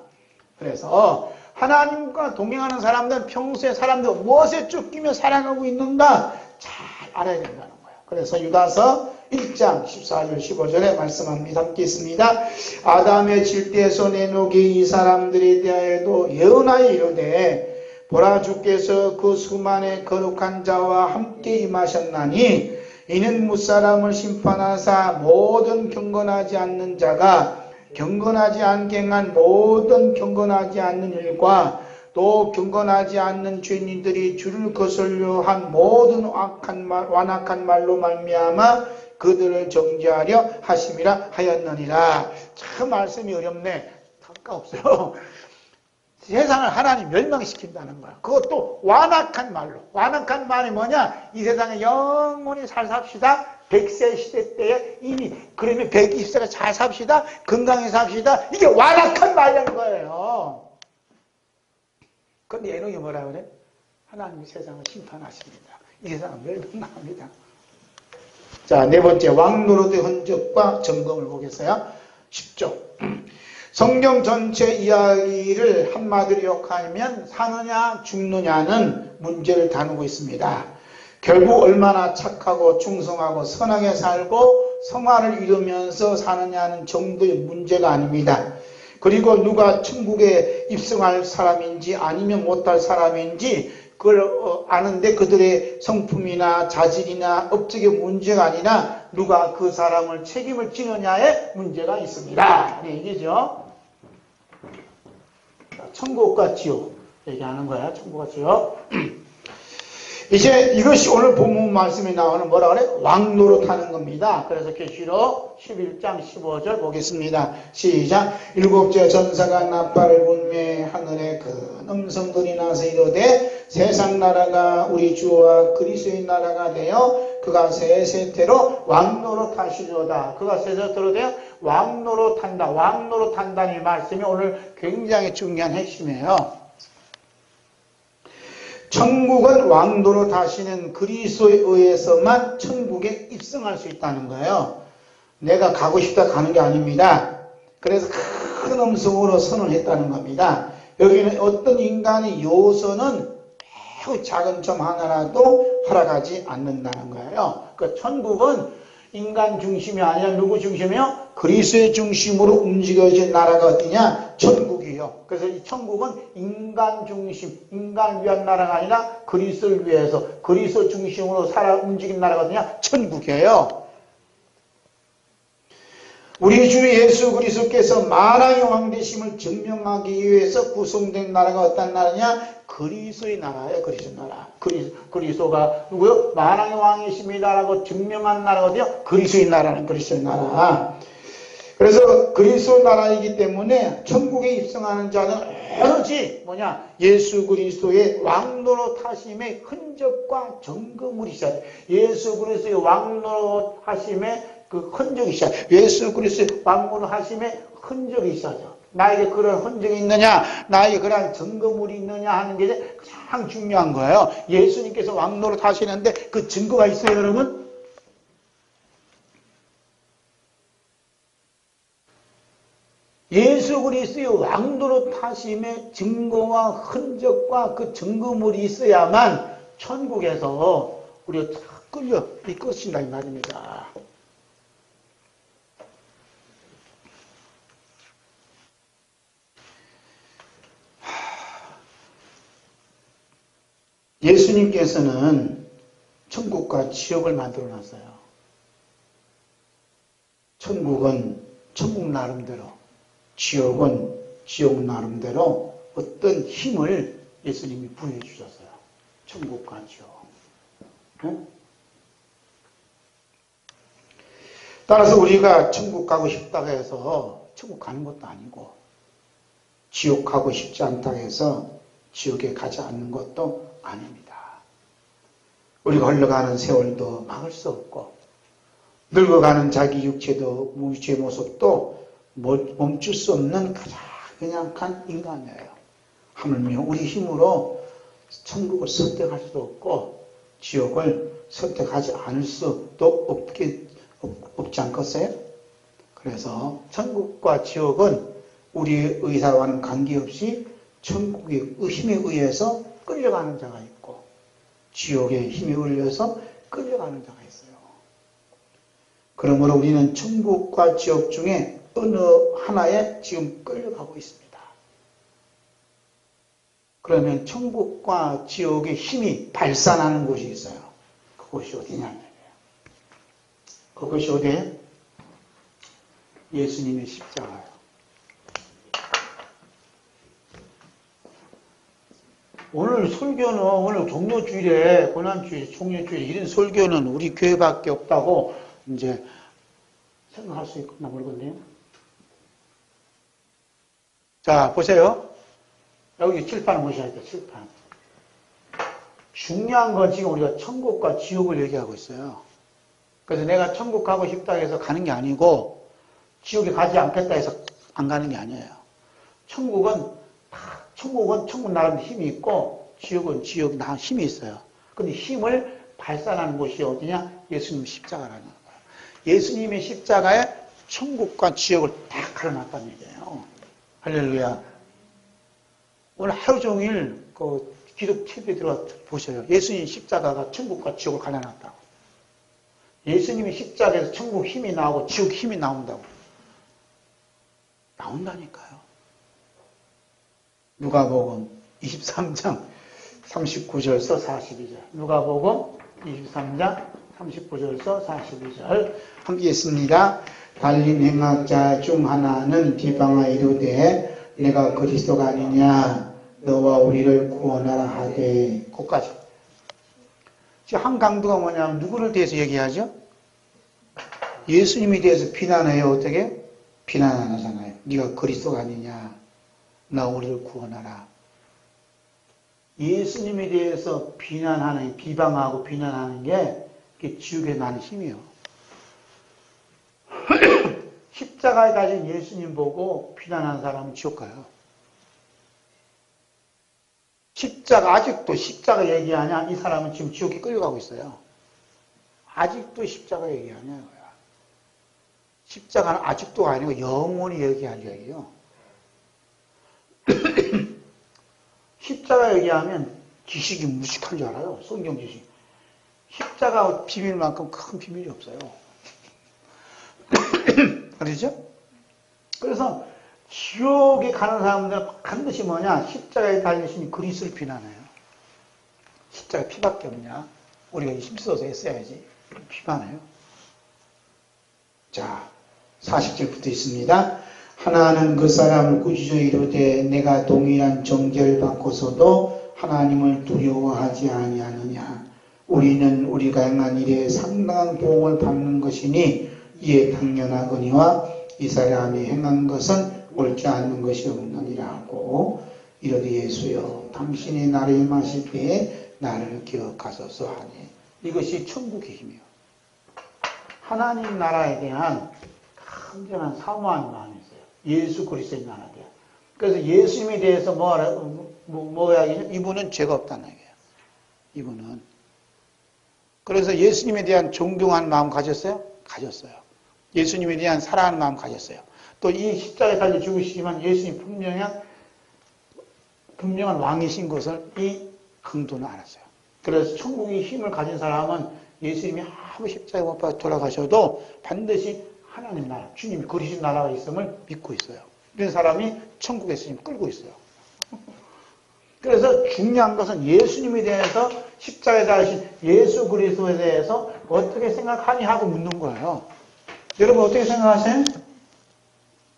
그래서 하나님과 동행하는 사람들은 평소에 사람들 무엇에 쫓기며 살아가고 있는가 잘 알아야 된다는 거예요. 그래서 유다서 1장 14절 15절에 말씀합니다. 함께 있습니다. 아담의 질대에서 내놓기 이 사람들에 대하여도 예언하여 이르되 보라 주께서 그 수만의 거룩한 자와 함께 임하셨나니 이는 무사람을 심판하사 모든 경건하지 않는 자가 경건하지 않게 한 모든 경건하지 않는 일과 또 경건하지 않는 죄인들이 주를 거슬려 한 모든 완악한 말로 말미암아 그들을 정죄하려 하심이라 하였느니라. 참 말씀이 어렵네. 답가 없어요. 세상을 하나님 멸망시킨다는 거야. 그것도 완악한 말로. 완악한 말이 뭐냐? 이 세상에 영원히 잘 삽시다. 100세 시대 때에 이미 그러면 120세가 잘 삽시다. 건강히 삽시다. 이게 완악한 말이라는 거예요. 그런데 예능이 뭐라 그래? 하나님이 세상을 심판하십니다. 이 세상은 멸망합니다. 자, 네 번째 왕노릇의 흔적과 점검을 보겠어요. 10조. 성경 전체 이야기를 한마디로 요약하면 사느냐 죽느냐는 문제를 다루고 있습니다. 결국 얼마나 착하고 충성하고 선하게 살고 성화를 이루면서 사느냐는 정도의 문제가 아닙니다. 그리고 누가 천국에 입성할 사람인지 아니면 못할 사람인지 그걸 아는데 그들의 성품이나 자질이나 업적의 문제가 아니라 누가 그 사람을 책임을 지느냐의 문제가 있습니다. 네, 이게죠. 천국과 지옥 얘기하는 거야. 천국과 지옥. 이제 이것이 오늘 본문 말씀에 나오는 뭐라 그래? 왕노릇하는 겁니다. 그래서 계시록 11장 15절 보겠습니다. 시작. 일곱째 전사가 나팔을 불매 하늘에 큰 음성들이 나서 이르되 세상 나라가 우리 주와 그리스도의 나라가 되어 그가 세세태로 왕노릇하시려다. 그가 세세태로 되어 왕노릇한다. 왕노릇한다는 이 말씀이 오늘 굉장히 중요한 핵심이에요. 천국은 왕도로 다시는 그리스도에 의해서만 천국에 입성할 수 있다는 거예요. 내가 가고 싶다 가는 게 아닙니다. 그래서 큰 음성으로 선언했다는 겁니다. 여기는 어떤 인간의 요소는 매우 작은 점 하나라도 허락하지 않는다는 거예요. 그 천국은 인간 중심이 아니라 누구 중심이요? 그리스도의 중심으로 움직여진 나라가 어디냐? 천국이요. 그래서 이 천국은 인간 중심, 인간을 위한 나라가 아니라 그리스도를 위해서 그리스도 중심으로 살아 움직인 나라가 어디냐? 천국이에요. 우리 주 예수 그리스도께서 만왕의 왕 되심을 증명하기 위해서 구성된 나라가 어떤 나라냐? 그리스도의 나라예요. 그리스도 나라. 그리스도가 누구요? 만왕의 왕이십니다라고 증명한 나라가 어디요? 그리스도의 나라는 그리스도의 나라. 그래서 그리스도 나라이기 때문에 천국에 입성하는 자는 오로지 뭐냐? 예수 그리스도의 왕노로 타심의 흔적과 증거물이 있어야 돼. 예수 그리스도의 왕노로 하심의 그 흔적이 있어야 돼. 예수 그리스도의 왕노로 하심의 흔적이 있어야죠. 나에게 그런 흔적이 있느냐, 나에게 그러한 증거물이 있느냐 하는 게 가장 중요한 거예요. 예수님께서 왕노로 타시는데 그 증거가 있어요, 여러분? 예수 그리스도의 왕도로 타심의 증거와 흔적과 그 증거물이 있어야만 천국에서 우리가 끌려 이끌어진다 이 말입니다. 예수님께서는 천국과 지옥을 만들어 놨어요. 천국은 천국 나름대로, 지옥은 지옥 나름대로 어떤 힘을 예수님이 부여해 주셨어요. 천국과 지옥. 네? 따라서 우리가 천국 가고 싶다고 해서 천국 가는 것도 아니고 지옥 가고 싶지 않다고 해서 지옥에 가지 않는 것도 아닙니다. 우리가 흘러가는 세월도 막을 수 없고 늙어가는 자기 육체도 무의치의 모습도 멈출 수 없는 가장 연약한 인간이에요. 하물며 우리 힘으로 천국을 선택할 수도 없고 지옥을 선택하지 않을 수도 없지 않겠어요? 그래서 천국과 지옥은 우리의 의사와는 관계없이 천국의 힘에 의해서 끌려가는 자가 있고 지옥의 힘에 의해서 끌려가는 자가 있어요. 그러므로 우리는 천국과 지옥 중에 어느 하나에 지금 끌려가고 있습니다. 그러면 천국과 지옥의 힘이 발산하는 곳이 있어요. 그곳이 어디냐면 그것이 어디예요? 예수님의 십자가예요. 오늘 설교는 오늘 종료주일에 고난주일, 종료주일 이런 설교는 우리 교회밖에 없다고 이제 생각할 수 있나 모르겠네요. 자, 보세요. 여기 칠판을 보셔야 돼요. 칠판. 중요한 건 지금 우리가 천국과 지옥을 얘기하고 있어요. 그래서 내가 천국 가고 싶다 해서 가는 게 아니고 지옥에 가지 않겠다 해서 안 가는 게 아니에요. 천국은 천국 나름의 힘이 있고 지옥은 지옥 나름 힘이 있어요. 근데 힘을 발산하는 곳이 어디냐? 예수님 십자가라는 거예요. 예수님의 십자가에 천국과 지옥을 딱 갈아놨다는 얘기예요. 할렐루야. 오늘 하루 종일 그 기독 TV에 들어가 보셔요. 예수님 십자가가 천국과 지옥을 갈아놨다고. 예수님의 십자가에서 천국 힘이 나오고 지옥 힘이 나온다고. 나온다니까요. 누가복음 23장 39절서 42절. 누가복음 23장 39절서 42절. 함께 읽습니다. 달린 행악자 중 하나는 비방하여 이르되 내가 그리스도가 아니냐 너와 우리를 구원하라 하되. 거기까지. 지금 한 강도가 뭐냐면 누구를 대해서 얘기하죠? 예수님에 대해서 비난해요. 어떻게? 비난 안 하잖아요. 네가 그리스도가 아니냐 나 우리를 구원하라. 예수님에 대해서 비난하는, 비방하고 비난하는 게 그게 지옥에 나는 힘이에요. 십자가에 가진 예수님 보고 비난하는 사람은 지옥 가요. 십자가, 아직도 십자가 얘기하냐? 이 사람은 지금 지옥에 끌려가고 있어요. 아직도 십자가 얘기하냐? 이거야. 십자가는 아직도가 아니고 영원히 얘기할 얘기예요. 십자가 얘기하면 지식이 무식한 줄 알아요. 성경 지식. 십자가 비밀만큼 큰 비밀이 없어요. 그렇죠? 그래서 지옥에 가는 사람들은 반드시 뭐냐? 십자가에 달리신 그리스도를 비난해요. 십자가 피밖에 없냐? 우리가 힘써서 했어야지. 비판해요. 자, 40절부터 있습니다. 하나는 그 사람을 꾸짖어 이르되 내가 동일한 정죄를 받고서도 하나님을 두려워하지 아니하느냐. 우리는 우리가 행한 일에 상당한 보응을 받는 것이니 이에 당연하거니와 이 사람이 행한 것은 옳지 않는 것이 없느니라 하고 이르되 예수여 당신이 나를 임하실 때에 나를 기억하소서 하니. 이것이 천국의 힘이에요. 하나님 나라에 대한 간절한 사모하는 마음이 있어요. 예수 그리스도의 나라에 대한. 그래서 예수님에 대해서 뭐야? 이분은 죄가 없다는 얘기예요. 이분은. 그래서 예수님에 대한 존경하는 마음 가졌어요? 가졌어요. 예수님에 대한 사랑하는 마음 가졌어요. 또 이 십자가에 달려 죽으시지만 예수님 분명한 왕이신 것을 이 강도는 알았어요. 그래서 천국의 힘을 가진 사람은 예수님이 아무 십자가에 못 박혀 돌아가셔도 반드시 하나님 나라, 주님이 그리스도 나라가 있음을 믿고 있어요. 이런 사람이 천국에 지금 끌고 있어요. 그래서 중요한 것은 예수님에 대해서 십자가에 달리신 예수 그리스도에 대해서 어떻게 생각하니 하고 묻는 거예요. 여러분 어떻게 생각하세요?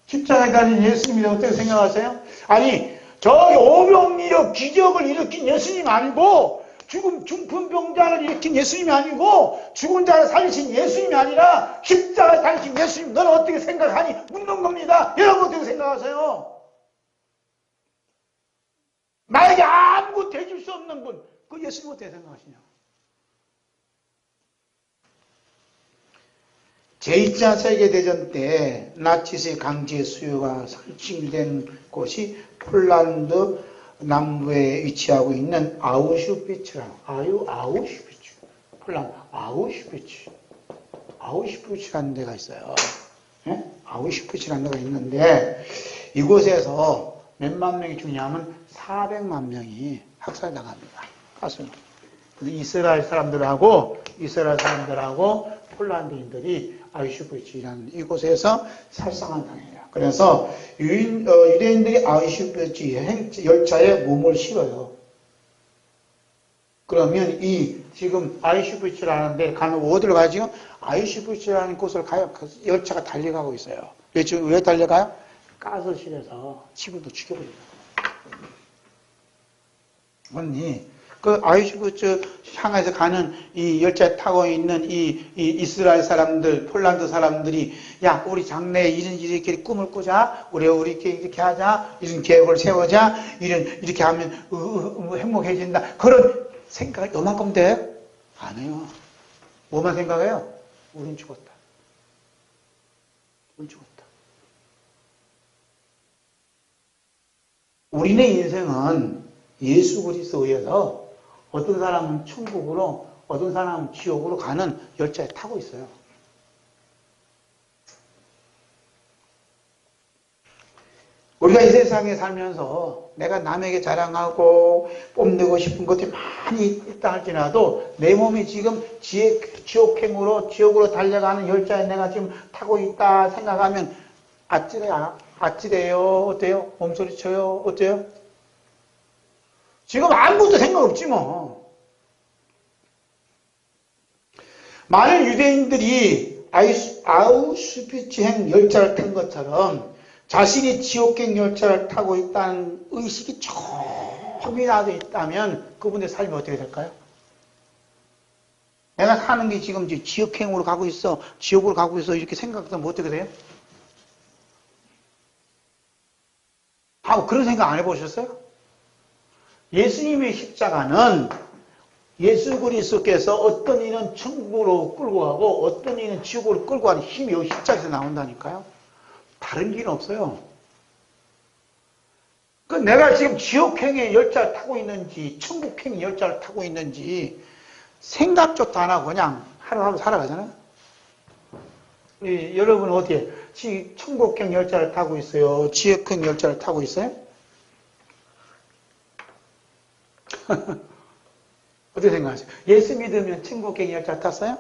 십자가에 달린 예수님에 대해서 어떻게 생각하세요? 아니 저기 오병이어 기적을 일으킨 예수님 아니고 죽은 중풍병자를 일으킨 예수님이 아니고 죽은 자를 살리신 예수님이 아니라 십자가에 달리신 예수님 너는 어떻게 생각하니? 묻는 겁니다. 여러분 어떻게 생각하세요? 나에게 아무것도 해줄 수 없는 분, 그 예수님 어떻게 생각하시냐? 제2차 세계대전 때 나치스의 강제 수요가 설치된 곳이 폴란드 남부에 위치하고 있는 아우슈비츠라는 폴란드 아우슈비츠라는 데가 있어요. 네? 아우슈비츠라는 데가 있는데 이곳에서 몇만 명이 죽냐면 400만 명이 학살당합니다. 가슴. 이스라엘 사람들하고 폴란드인들이 아우슈비츠라는 이곳에서 살상을 당해요. 그래서 유대인들이 아우슈비츠 열차에 몸을 실어요. 그러면 이 지금 아우슈비츠라는 데 가는 어디로 가요? 지금 아우슈비츠라는 곳을 가요. 그 열차가 달려가고 있어요. 왜 달려가요? 가스실에서 지금도 죽여버립니다. 언니, 그 아우슈비츠 향해서 가는 이 열차에 타고 있는 이 이스라엘 사람들, 폴란드 사람들이 야, 우리 장래에 이렇게 꿈을 꾸자, 우리 이렇게 하자, 이런 계획을 세우자, 이렇게 하면 행복해진다. 그런 생각을 요만큼 돼? 안 해요. 뭐만 생각해요? 우린 죽었다. 우린 죽었다. 우리네 인생은 예수 그리스도에 의해서 어떤 사람은 천국으로, 어떤 사람은 지옥으로 가는 열차에 타고 있어요. 우리가 이 세상에 살면서 내가 남에게 자랑하고 뽐내고 싶은 것들이 많이 있다 할지라도 내 몸이 지금 지옥으로 달려가는 열차에 내가 지금 타고 있다 생각하면 아찔해요. 어때요? 몸소리 쳐요. 어때요? 지금 아무것도 생각 없지 뭐. 많은 유대인들이 아우슈비츠행 열차를 탄 것처럼 자신이 지옥행 열차를 타고 있다는 의식이 조금이라도 있다면 그분의 삶이 어떻게 될까요? 내가 사는 게 지금 지옥행으로 가고 있어, 지옥으로 가고 있어 이렇게 생각하면 어떻게 돼요? 그런 생각 안 해보셨어요? 예수님의 십자가는 예수 그리스도께서 어떤 이는 천국으로 끌고 가고 어떤 이는 지옥으로 끌고 가는 힘이 이 십자가에서 나온다니까요. 다른 길은 없어요. 내가 지금 지옥행의 열차를 타고 있는지 천국행의 열차를 타고 있는지 생각조차 안 하고 그냥 하루하루 살아가잖아요. 여러분 어디에 천국행 열차를 타고 있어요? 지옥행 열차를 타고 있어요? 어떻게 생각하세요? 예수 믿으면 천국행 열차 탔어요?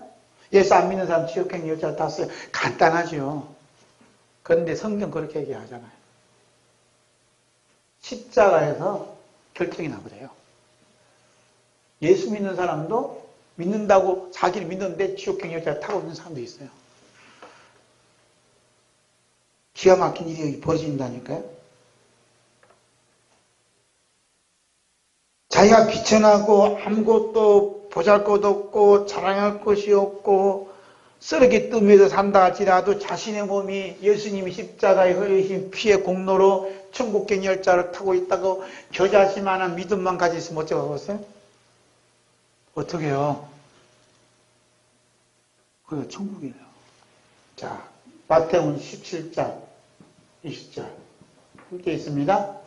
예수 안 믿는 사람 지옥행 열차 탔어요? 간단하죠. 그런데 성경 그렇게 얘기하잖아요. 십자가에서 결정이 나버려요. 예수 믿는 사람도 믿는다고 자기를 믿는데 지옥행 열차 타고 있는 사람도 있어요. 기가 막힌 일이 벌어진다니까요. 자기가 비천하고 아무것도 보잘것 없고 자랑할 것이 없고 쓰레기 뜸에서 산다 할지라도 자신의 몸이 예수님이 십자가에 흘리신 피의 공로로 천국행 열차를 타고 있다고 겨자씨만한 믿음만 가지고 있으면 어쩌겠어요? 어떻게 해요? 그게 천국이에요. 자, 마태복음 17장 20절 함께 있습니다.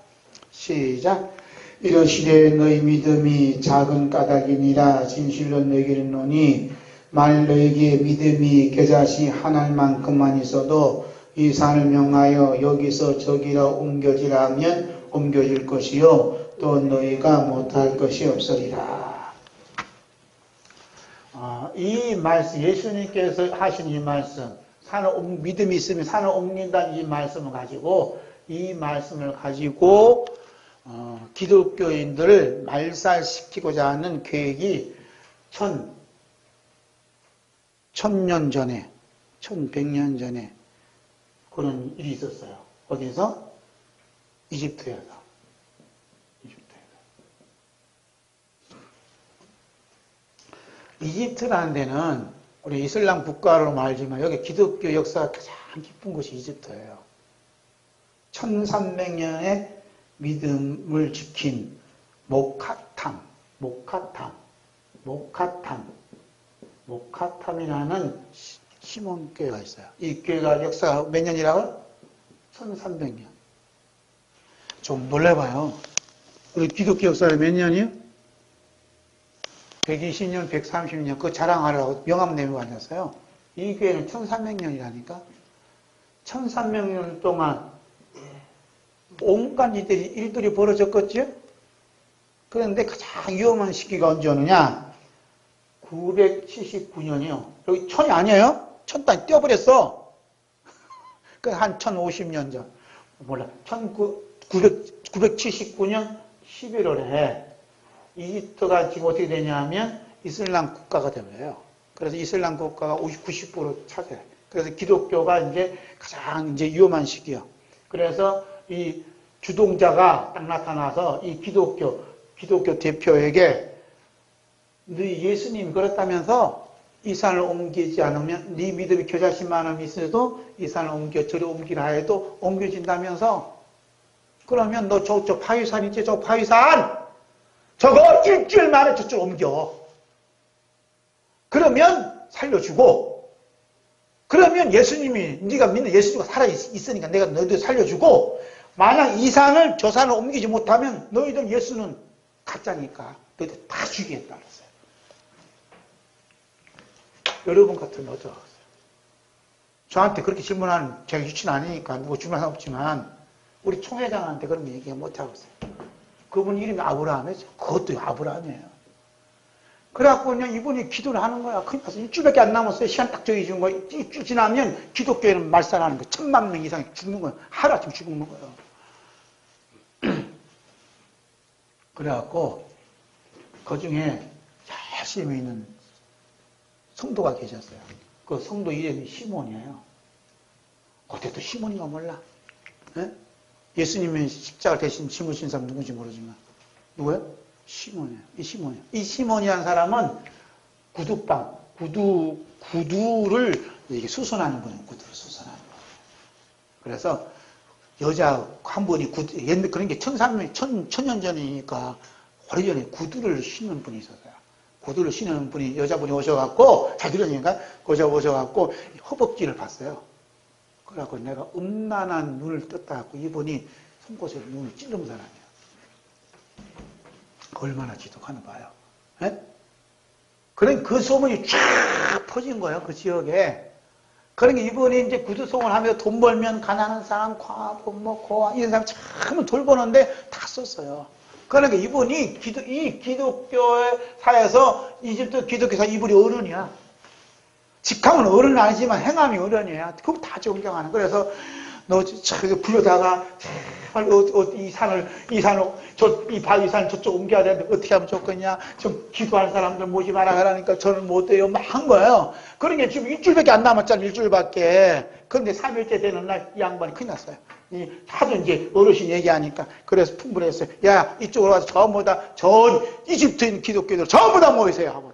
시작. 이러시되 너희 믿음이 작은 까닭이니라. 진실로 너희에게 이르노니 만일 너희에게 믿음이 겨자씨 하나만큼만 있어도 이 산을 명하여 여기서 저기로 옮겨지라 하면 옮겨질 것이요 또 너희가 못할 것이 없으리라. 이 말씀, 예수님께서 하신 이 말씀, 믿음이 있으면 산을 옮긴다는 이 말씀을 가지고 기독교인들을 말살시키고자 하는 계획이 1100년 전에, 1100년 전에 그런 일이 있었어요. 어디서? 이집트에서. 이집트라는 데는 우리 이슬람 국가로 말지만 여기 기독교 역사가 가장 깊은 곳이 이집트예요. 1300년의 믿음을 지킨 모카탐이라는 시몬교회가 있어요. 이 교회가 역사가 몇 년이라고요? 1300년. 좀 놀래봐요. 우리 기독교 역사가 몇 년이요? 120년, 130년, 그거 자랑하려고 명함 내밀고 앉았어요. 이 교회는 1300년이라니까. 1300년 동안 온갖 일들이 벌어졌겠죠? 그런데 가장 위험한 시기가 언제 오느냐? 979년이요. 여기 천이 아니에요? 천 단위 떼어버렸어. 그 한 1050년 전. 몰라. 979년 11월에 이집트가 지금 어떻게 되냐면 이슬람 국가가 되어요. 그래서 이슬람 국가가 90% 차지해요. 그래서 기독교가 이제 가장 이제 위험한 시기요. 그래서 이 주동자가 딱 나타나서 이 기독교 대표에게 너희 예수님이 그렇다면서 이 산을 옮기지 않으면 네 믿음이 겨자씨만은 있어도 이 산을 옮겨 저리 옮기라 해도 옮겨진다면서 그러면 너 저 파위산 있지? 저 파위산 저거 일주일 만에 저쪽 옮겨. 그러면 살려주고 그러면 예수님이 네가 믿는 예수가 살아있으니까 내가 너희들 살려주고 만약 이 산을 저 산을 옮기지 못하면 너희들 예수는 가짜니까 너희들 다 죽이겠다 그랬어요. 여러분 같으면 어쩌겠어요? 저한테 그렇게 질문하는 제가 유치는 아니니까 누구 질문할 수 없지만 우리 총회장한테 그런 거 얘기 못하고 있어요. 그분 이름이 아브라함이죠. 그것도 아브라함이에요. 그래갖고 그냥 이분이 기도를 하는 거야. 큰일 났어. 일주일밖에 안 남았어요. 시간 딱 정해준 거야. 일주일 지나면 기독교에는 말살하는 거야. 1000만 명 이상이 죽는 거야. 하루아침 죽는 거예요. 그래갖고 그 중에 열심히 있는 성도가 계셨어요. 그 성도 이름이 시몬이에요. 그때도 시몬인가 몰라. 예? 예수님의 십자가 대신 심으신 사람 누군지 모르지만 누구예요? 시몬이에요. 이 시몬이라는 사람은 구두를 이게 수선하는 거예요. 구두를 수선하는 거예요. 그래서 여자 한 분이 옛날 그런 게 1000년 전이니까 오래전에 구두를 신는 분이 있었어요. 구두를 신는 분이 여자분이 오셔갖고 잘 들으니까 오셔갖고 허벅지를 봤어요. 그래갖고 내가 음란한 눈을 떴다 갖고 이분이 송곳으로 눈을 찔른 사람이에요. 얼마나 지독하나 봐요. 예? 그러니까 그 소문이 쫙 퍼진 거예요. 그 지역에. 그러니까 이분이 이제 구두송을 하면서 돈 벌면 가난한 사람, 과부, 고아, 이런 사람 참 돌보는데 다 썼어요. 그러니까 이분이 이 기독교사에서 이집트 기독교사 이분이 어른이야. 직함은 어른은 아니지만 행함이 어른이야. 그거 다 존경하는. 그래서 너 저기 불러다가 제발 이 바위산 저쪽 옮겨야 되는데 어떻게 하면 좋겠냐. 좀 기도할 사람들 모지 마라 하라니까 저는 못 돼요. 막 한 거예요. 그러니까 지금 일주일밖에 안 남았잖아. 일주일밖에. 그런데 3일째 되는 날 이 양반이 큰일 났어요. 하도 이제 어르신 얘기하니까 그래서 풍부했어요. 야 이쪽으로 와서 전부 다 전 이집트인 기독교들 전부 다 모이세요 하고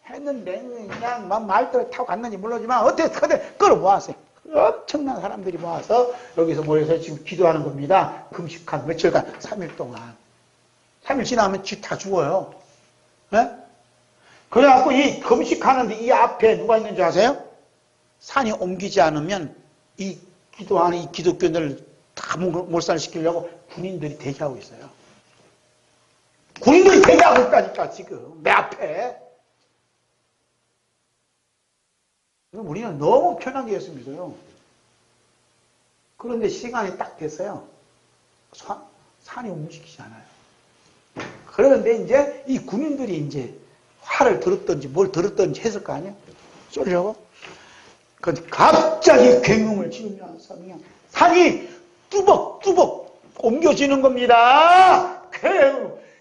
했는데 그냥 말대로 타고 갔는지 모르지만 어떻게 끌어모았어요. 엄청난 사람들이 모아서 여기서 모여서 지금 기도하는 겁니다. 금식한 며칠간 3일 동안. 3일 지나면 다 죽어요. 네? 그래갖고 이 금식하는데 이 앞에 누가 있는 줄 아세요? 산이 옮기지 않으면 이 기도하는 이 기독교인들을 다 몰살시키려고 군인들이 대기하고 있어요. 군인들이 대기하고 있다니까 지금 내 앞에. 우리는 너무 편하게 예수 믿어요. 그런데 시간이 딱 됐어요. 산이 움직이지 않아요. 그런데 이제 이 군인들이 이제 화를 들었던지 뭘 들었던지 했을 거 아니에요? 쏘려고? 근데 갑자기 굉음을 지으면서 그냥 산이 뚜벅뚜벅 옮겨지는 겁니다.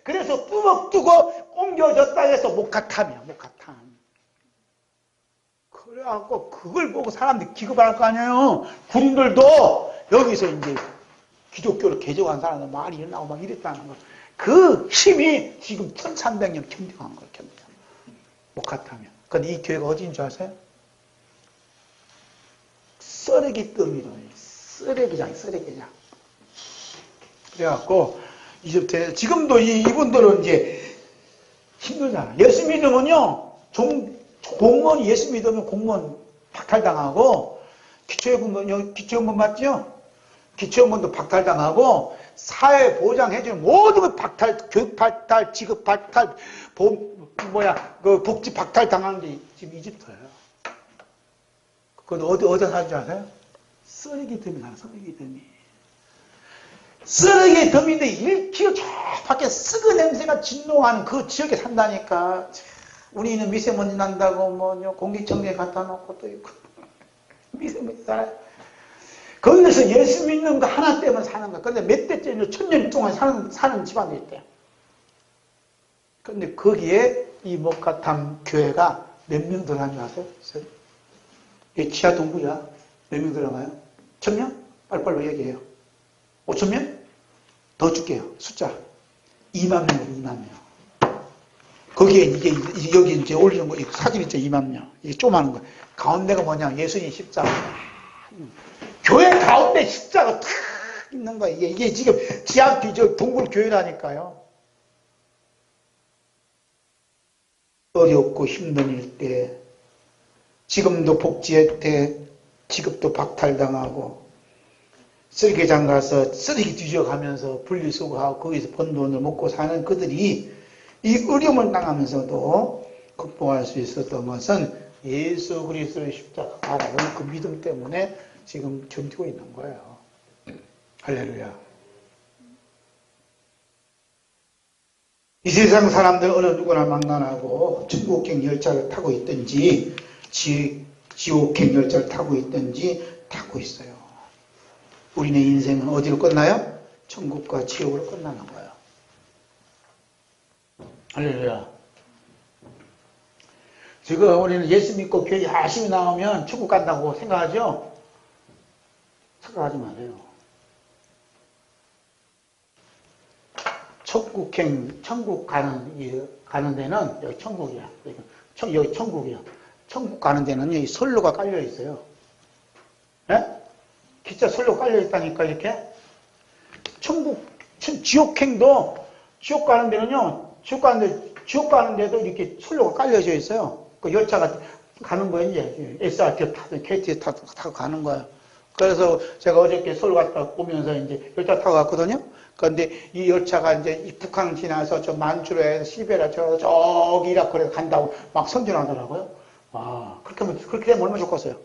그래서 뚜벅뚜벅 옮겨졌다 해서 목화탐이야, 목화탐. 그래갖고 그걸 보고 사람들이 기겁할 거 아니에요. 군인들도 여기서 이제 기독교를 개종한 사람들 많이 일어나고 막 이랬다는 거. 그 힘이 지금 1300년 견뎌간 거예요, 견뎌. 목화탐이야. 근데 이 교회가 어디인 줄 아세요? 쓰레기 더미로 쓰레기장. 그래갖고 이집트에 지금도 이분들은 이제 힘들잖아. 예수 믿으면요, 공무원이 예수 믿으면 공무원 박탈당하고 기초연금 맞죠? 기초연금도 박탈당하고 사회 보장해주는 모든 걸 교육 박탈, 직업 박탈, 그 복지 박탈 당하는 게 지금 이집트예요. 그건 어디서 사는 줄 아세요? 쓰레기 더미 사는 쓰레기 더미. 쓰레기 더미인데 1km 저 밖에 썩은 냄새가 진동하는 그 지역에 산다니까. 우리는 미세먼지 난다고 뭐 공기청정기 갖다 놓고 또 있고 미세먼지 살아요. 거기서 예수 믿는 거 하나 때문에 사는 거야. 근데 몇 대째 천년 동안 사는 집안도 있대요. 근데 거기에 이 목가탐 교회가 몇 명 들어간 줄 아세요? 이 지하 동부야. 몇 명 들어가요? 1,000명? 빨리빨리 얘기해요. 5,000명? 더 줄게요. 숫자. 2만 명, 2만 명. 거기에 이게 여기 이제 올리는 거, 사진 있죠? 2만 명. 이게 조그마한 거. 가운데가 뭐냐? 예수님 십자가. 교회 가운데 십자가 탁 있는 거야. 이게 지금 지하 비저 동굴 교회라니까요. 어렵고 힘든 일 때, 지금도 복지 혜택, 직업도 박탈당하고, 쓰레기장 가서 쓰레기 뒤져가면서 분리수거하고 거기서 번 돈을 먹고 사는 그들이 이 어려움을 당하면서도 극복할 수 있었던 것은 예수 그리스도의 십자가라는 그 믿음 때문에 지금 견디고 있는 거예요. 할렐루야. 이 세상 사람들 어느 누구나 만나고 천국행 열차를 타고 있든지 지옥행 열차를 타고 있든지 타고 있어요. 우리네 인생은 어디로 끝나요? 천국과 지옥으로 끝나는 거예요. 할렐루야. 지금 우리는 예수 믿고 교회 열심히 나오면 천국 간다고 생각하죠? 생각하지 마세요. 천국 가는 데는 여기 천국이야. 여기 천국이야. 천국 가는 데는 이 선로가 깔려 있어요. 예? 기차 선로 깔려 있다니까 이렇게. 지옥행도 지옥 가는 데는요. 지옥 가는 데도 이렇게 선로가 깔려져 있어요. 그 열차가 가는 거예요. 이제 SRT 타든 KT 타고 가는 거예요. 그래서 제가 어저께 서울 갔다 오면서 이제 열차 타고 갔거든요. 그런데 이 열차가 이제 북한 지나서 저 만주로에서 시베리아 저기 이라크에 간다고 막 선전하더라고요. 와, 그렇게 되면 얼마나 좋겠어요.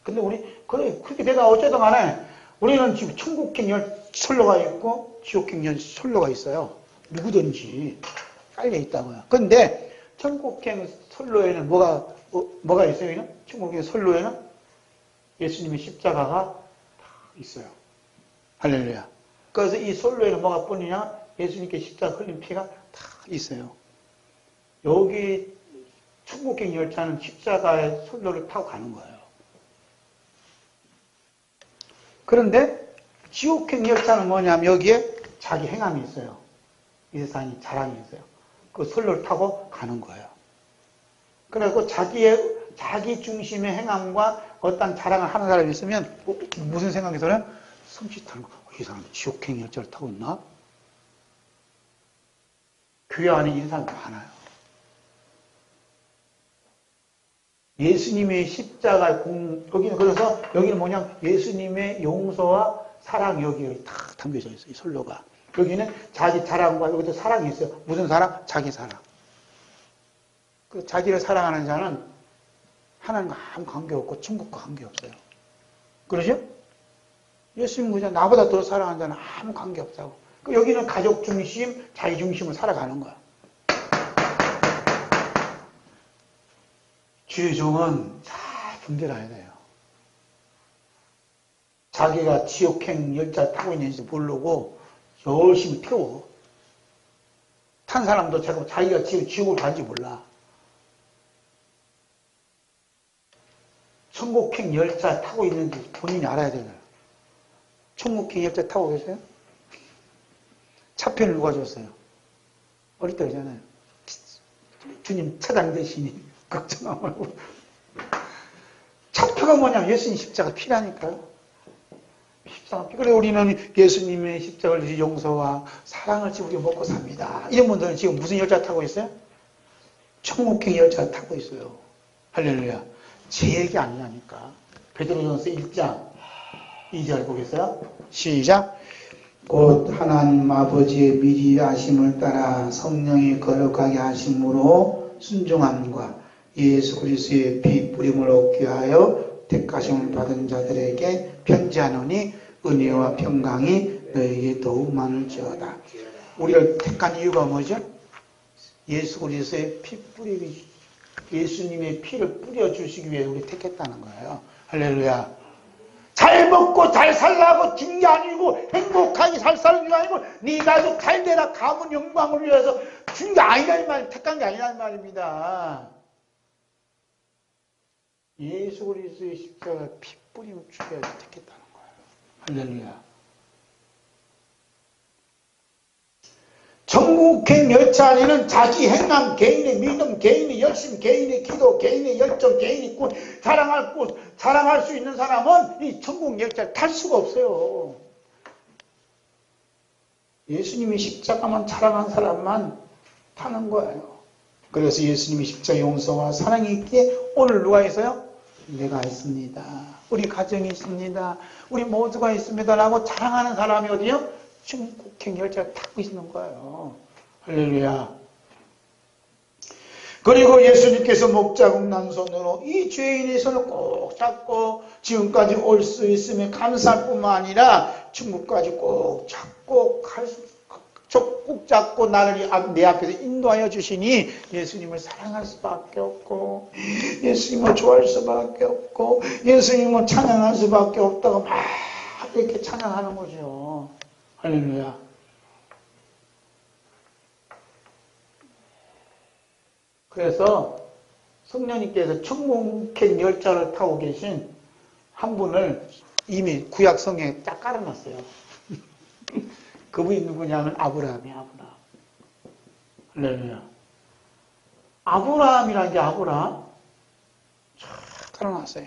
근데 우리, 그렇게 되다 어쨌든 간에 우리는 지금 천국행 선로가 있고 지옥행 선로가 있어요. 누구든지 깔려 있다고요. 근데 천국행 선로에는 뭐가 있어요? 천국행 선로에는 예수님의 십자가가 다 있어요. 할렐루야. 그래서 이 선로에는 뭐가 뿐이냐? 예수님께 십자가 흘린 피가 다 있어요. 여기 천국행 열차는 십자가의 선로를 타고 가는 거예요. 그런데 지옥행 열차는 뭐냐면 여기에 자기 행함이 있어요. 이 세상이 자랑이 있어요. 그 선로를 타고 가는 거예요. 그래서 자기 중심의 행함과 어떤 자랑을 하는 사람이 있으면 무슨 생각이 들어요? 섬찟하는 거. 이 사람 지옥행 열차를 타고 있나? 교회 안에 있는 사람이 많아요. 예수님의 십자가 여기는 뭐냐? 예수님의 용서와 사랑 여기 다 담겨져 있어요. 이 선로가. 여기는 자기 자랑과 여기도 사랑이 있어요. 무슨 사랑? 자기 사랑. 그 자기를 사랑하는 자는 하나님과 아무 관계없고 천국과 관계없어요. 그러죠? 예수님 그냥 나보다 더 사랑하는 자는 아무 관계없다고. 여기는 가족 중심, 자기 중심을 살아가는 거야. 주의 종은 잘 분별해야 돼요. 자기가 지옥행 열차 타고 있는지 모르고 열심히 태워. 탄 사람도 자기가 지금 지옥을 가는지 몰라. 천국행 열차 타고 있는지 본인이 알아야 되잖아요. 천국행 열차 타고 계세요? 차편을 누가 줬어요? 어릴 때 그러잖아요. 주님 차장 되시니 걱정하지 말고. 차표가 뭐냐면 예수님 십자가 피라니까요. 십자가 피. 그래 우리는 예수님의 십자가를 용서와 사랑을 지금 우리가 먹고 삽니다. 이런 분들은 지금 무슨 열차 타고 있어요? 천국행 열차 타고 있어요. 할렐루야. 제 얘기 아니라니까. 베드로전서 1장 2절 보겠어요? 시작. 곧 하나님 아버지의 미리 아심을 따라 성령이 거룩하게 하심으로 순종함과 예수 그리스도의 피 뿌림을 얻게 하여 택하심을 받은 자들에게 편지하노니 은혜와 평강이 너에게 더욱 많을지어다. 우리를 택한 이유가 뭐죠? 예수 그리스도의 피 뿌림이 예수님의 피를 뿌려주시기 위해 우리 택했다는 거예요. 할렐루야. 잘 먹고 잘 살라고 준 게 아니고 행복하게 잘 사는 게 아니고 네 가족 잘 되라 가문 영광을 위해서 준 게 아니라 이 말, 택한 게 아니란 말입니다. 예수 그리스도의 십자가 피 뿌리면 죽여야지 택했다는 거예요. 할렐루야. 전국행 열차 안에는 자기 행함, 개인의 믿음, 개인의 열심, 개인의 기도, 개인의 열정, 개인의 꿈, 자랑할 수 있는 사람은 이 전국 열차를 탈 수가 없어요. 예수님이 십자가만 자랑한 사람만 타는 거예요. 그래서 예수님이 십자가 용서와 사랑이 있기에 오늘 누가 있어요? 내가 있습니다. 우리 가정이 있습니다. 우리 모두가 있습니다. 라고 자랑하는 사람이 어디요? 전국행 열차를 타고 있는 거예요. 할렐루야. 그리고 예수님께서 목자국 난 손으로 이 죄인의 손을 꼭 잡고 지금까지 올 수 있으면 감사할 뿐만 아니라 천국까지 꼭 잡고 꼭 잡고 나를 내 앞에서 인도하여 주시니 예수님을 사랑할 수밖에 없고 예수님을 좋아할 수밖에 없고 예수님을 찬양할 수밖에 없다고 막 이렇게 찬양하는 거죠. 할렐루야. 그래서 성령님께서 천국행 열차를 타고 계신 한 분을 이미 구약 성경에 딱 깔아놨어요. 그분이 누구냐면 아브라함이에요. 아브라함. 할렐루야. 아브라함이라는 게 아브라함 쫙 깔아놨어요.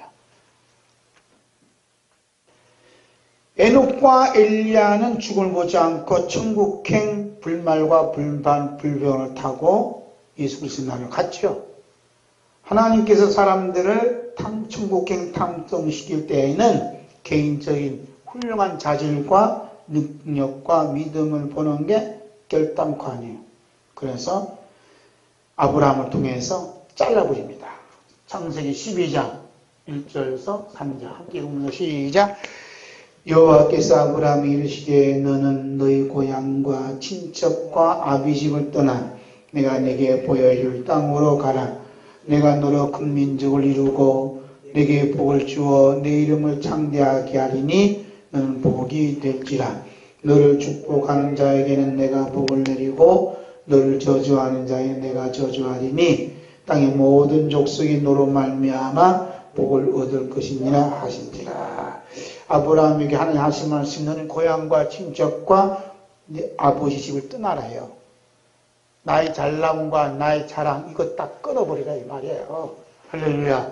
에녹과 엘리야는 죽을 보지 않고 천국행 불말과 불변을 타고 예수 그리스도 나라로 갔죠. 하나님께서 사람들을 천국행 탐정시킬 때에는 개인적인 훌륭한 자질과 능력과 믿음을 보는 게 결단코 아니에요. 그래서 아브라함을 통해서 잘라버립니다. 창세기 12장 1절에서 3절 함께 읽으면서 시작. 여호와께서 아브라함이 이르시되 너는 너희 고향과 친척과 아비집을 떠나 내가 내게 보여줄 땅으로 가라. 내가 너로 큰 민족을 이루고 내게 복을 주어 내 이름을 창대하게 하리니 너는 복이 될지라. 너를 축복하는 자에게는 내가 복을 내리고 너를 저주하는 자에게 내가 저주하리니 땅의 모든 족속이 너로 말미암아 복을 얻을 것이니라 하신지라. 아브라함에게 하나님 하신 말씀 너는 고향과 친척과 아버지 집을 떠나라요. 나의 잘남과 나의 자랑 이거 딱 끊어버리라 이 말이에요. 할렐루야.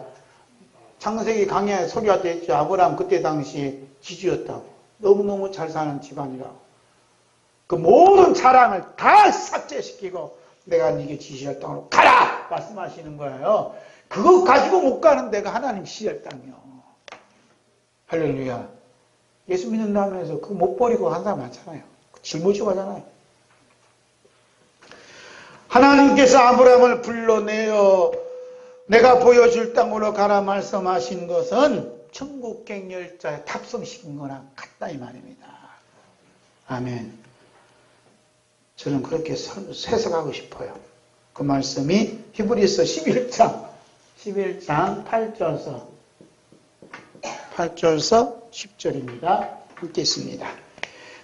창세기 강의에 소리가 됐죠. 아브라함 그때 당시 지주였다고. 너무너무 잘 사는 집안이라고. 그 모든 자랑을 다 삭제시키고 내가 네게 지시할 땅으로 가라 말씀하시는 거예요. 그거 가지고 못 가는 데가 하나님 지시할 땅이요. 할렐루야. 예수 믿는 다음에서 그거 못 버리고 한 사람 많잖아요. 짊어지고 하잖아요. 하나님께서 아브라함을 불러내어 내가 보여줄 땅으로 가라 말씀하신 것은 천국행 열차에 탑승시킨 거랑 같다 이 말입니다. 아멘. 저는 그렇게 해석하고 싶어요. 그 말씀이 히브리서 11장 8절서 10절입니다. 함께 있습니다.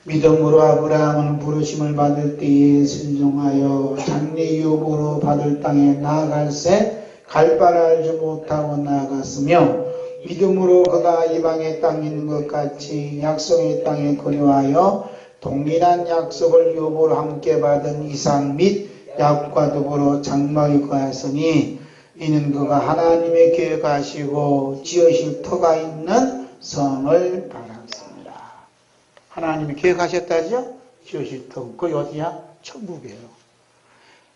믿음으로 아브라함은 부르심을 받을 때에 순종하여 장래 유업으로 받을 땅에 나아갈새 갈 바를 알지 못하고 나아갔으며 믿음으로 그가 이방의 땅에 있는 것 같이 약속의 땅에 거류하여 동일한 약속을 유업으로 함께 받은 이삭 및 야곱과 더불어 장막에 거하였으니 이는 그가 하나님의 계획하시고 지으실 터가 있는 성을 바랐습니다. 하나님이 계획하셨다죠? 지으실 터. 그게 어디야? 천국이에요.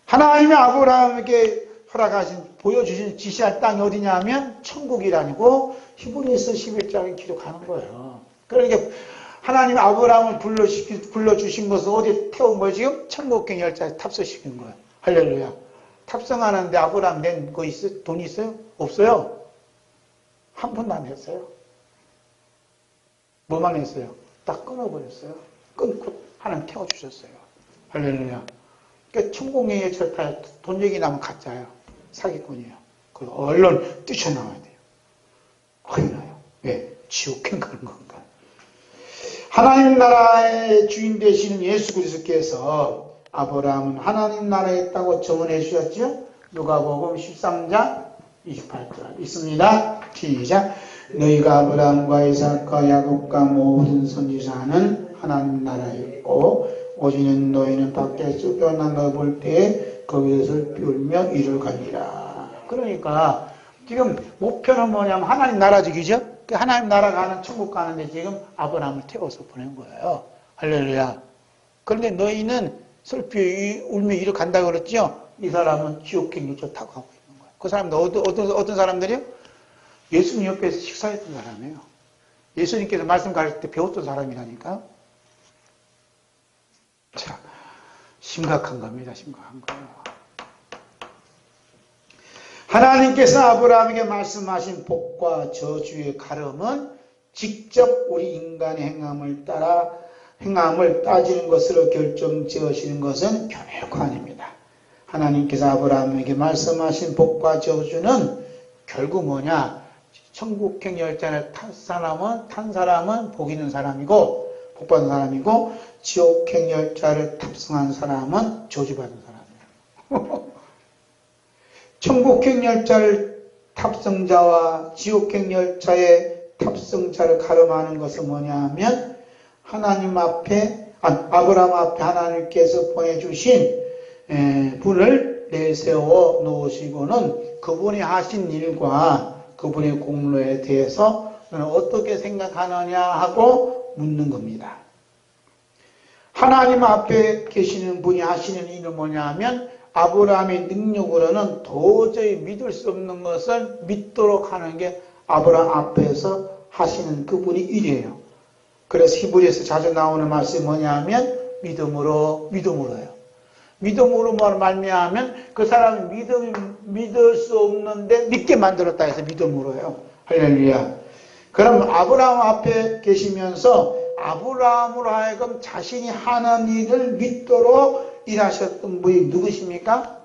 하나님이 아브라함에게 보여주신 지시할 땅이 어디냐면 천국이라고 히브리서 11장에 기록하는 거예요. 그러니까 하나님이 아브라함을 불러주신 것은 어디에 태운 거예요? 지금 천국행 열차에 탑승시킨 거예요. 할렐루야. 탑승하는데 아브라함 낸 거 있어요? 돈 있어요? 없어요? 한 푼도 안 냈어요. 뭐만 했어요? 딱 끊어버렸어요. 끊고 하나님 태워주셨어요. 할렐루야. 그러니까 천국행 열차를 타야 돈 얘기 나면 가짜예요. 사기꾼이에요. 그 얼른 뛰쳐나와야 돼요. 큰일 나요. 왜? 지옥행 가는 건가? 하나님 나라의 주인 되시는 예수 그리스도께서 아브라함은 하나님 나라에 있다고 증언해 주셨죠? 누가복음 13장 28절 있습니다. 시작. 너희가 아브라함과 이삭과 야곱과 모든 선지자는 하나님 나라에 있고 오지는 너희는 밖에 쫓겨나가 볼 때에 거기서 삐울며 이를 가리라. 그러니까 지금 목표는 뭐냐면 하나님 나라직이죠? 하나님 나라 가는 천국 가는데 지금 아브라함을 태워서 보낸 거예요. 할렐루야. 그런데 너희는 슬피 울며 이를 간다고 그랬죠? 이 사람은 지옥행 유저 타고 가고 있는 거예요. 그 사람들 어떤 사람들이요? 예수님 옆에서 식사했던 사람이에요. 예수님께서 말씀 가르칠 때 배웠던 사람이라니까. 자, 심각한 겁니다. 심각한 거예요. 하나님께서 아브라함에게 말씀하신 복과 저주의 가름은 직접 우리 인간의 행함을 따지는 것으로 결정 지으시는 것은 결코 아닙니다. 하나님께서 아브라함에게 말씀하신 복과 저주는 결국 뭐냐? 천국행 열차를 탄 사람은 복 있는 사람이고 복받은 사람이고 지옥행 열차를 탑승한 사람은 저주받은 사람이에요. 천국행 열차를 탑승자와 지옥행 열차의 탑승자를 가름하는 것은 뭐냐 하면 하나님 앞에 아브라함 앞에 하나님께서 보내주신 분을 내세워 놓으시고는 그분이 하신 일과 그분의 공로에 대해서 너는 어떻게 생각하느냐 하고 묻는 겁니다. 하나님 앞에 계시는 분이 하시는 일은 뭐냐 하면 아브라함의 능력으로는 도저히 믿을 수 없는 것을 믿도록 하는 게 아브라함 앞에서 하시는 그분이 일이에요. 그래서 히브리에서 자주 나오는 말씀이 뭐냐 하면 믿음으로요. 믿음으로 말미암으면 그 사람이 믿을 수 없는데 믿게 만들었다 해서 믿음으로요. 할렐루야. 그럼 아브라함 앞에 계시면서 아브라함으로 하여금 자신이 하는 일을 믿도록 일하셨던 분이 누구십니까?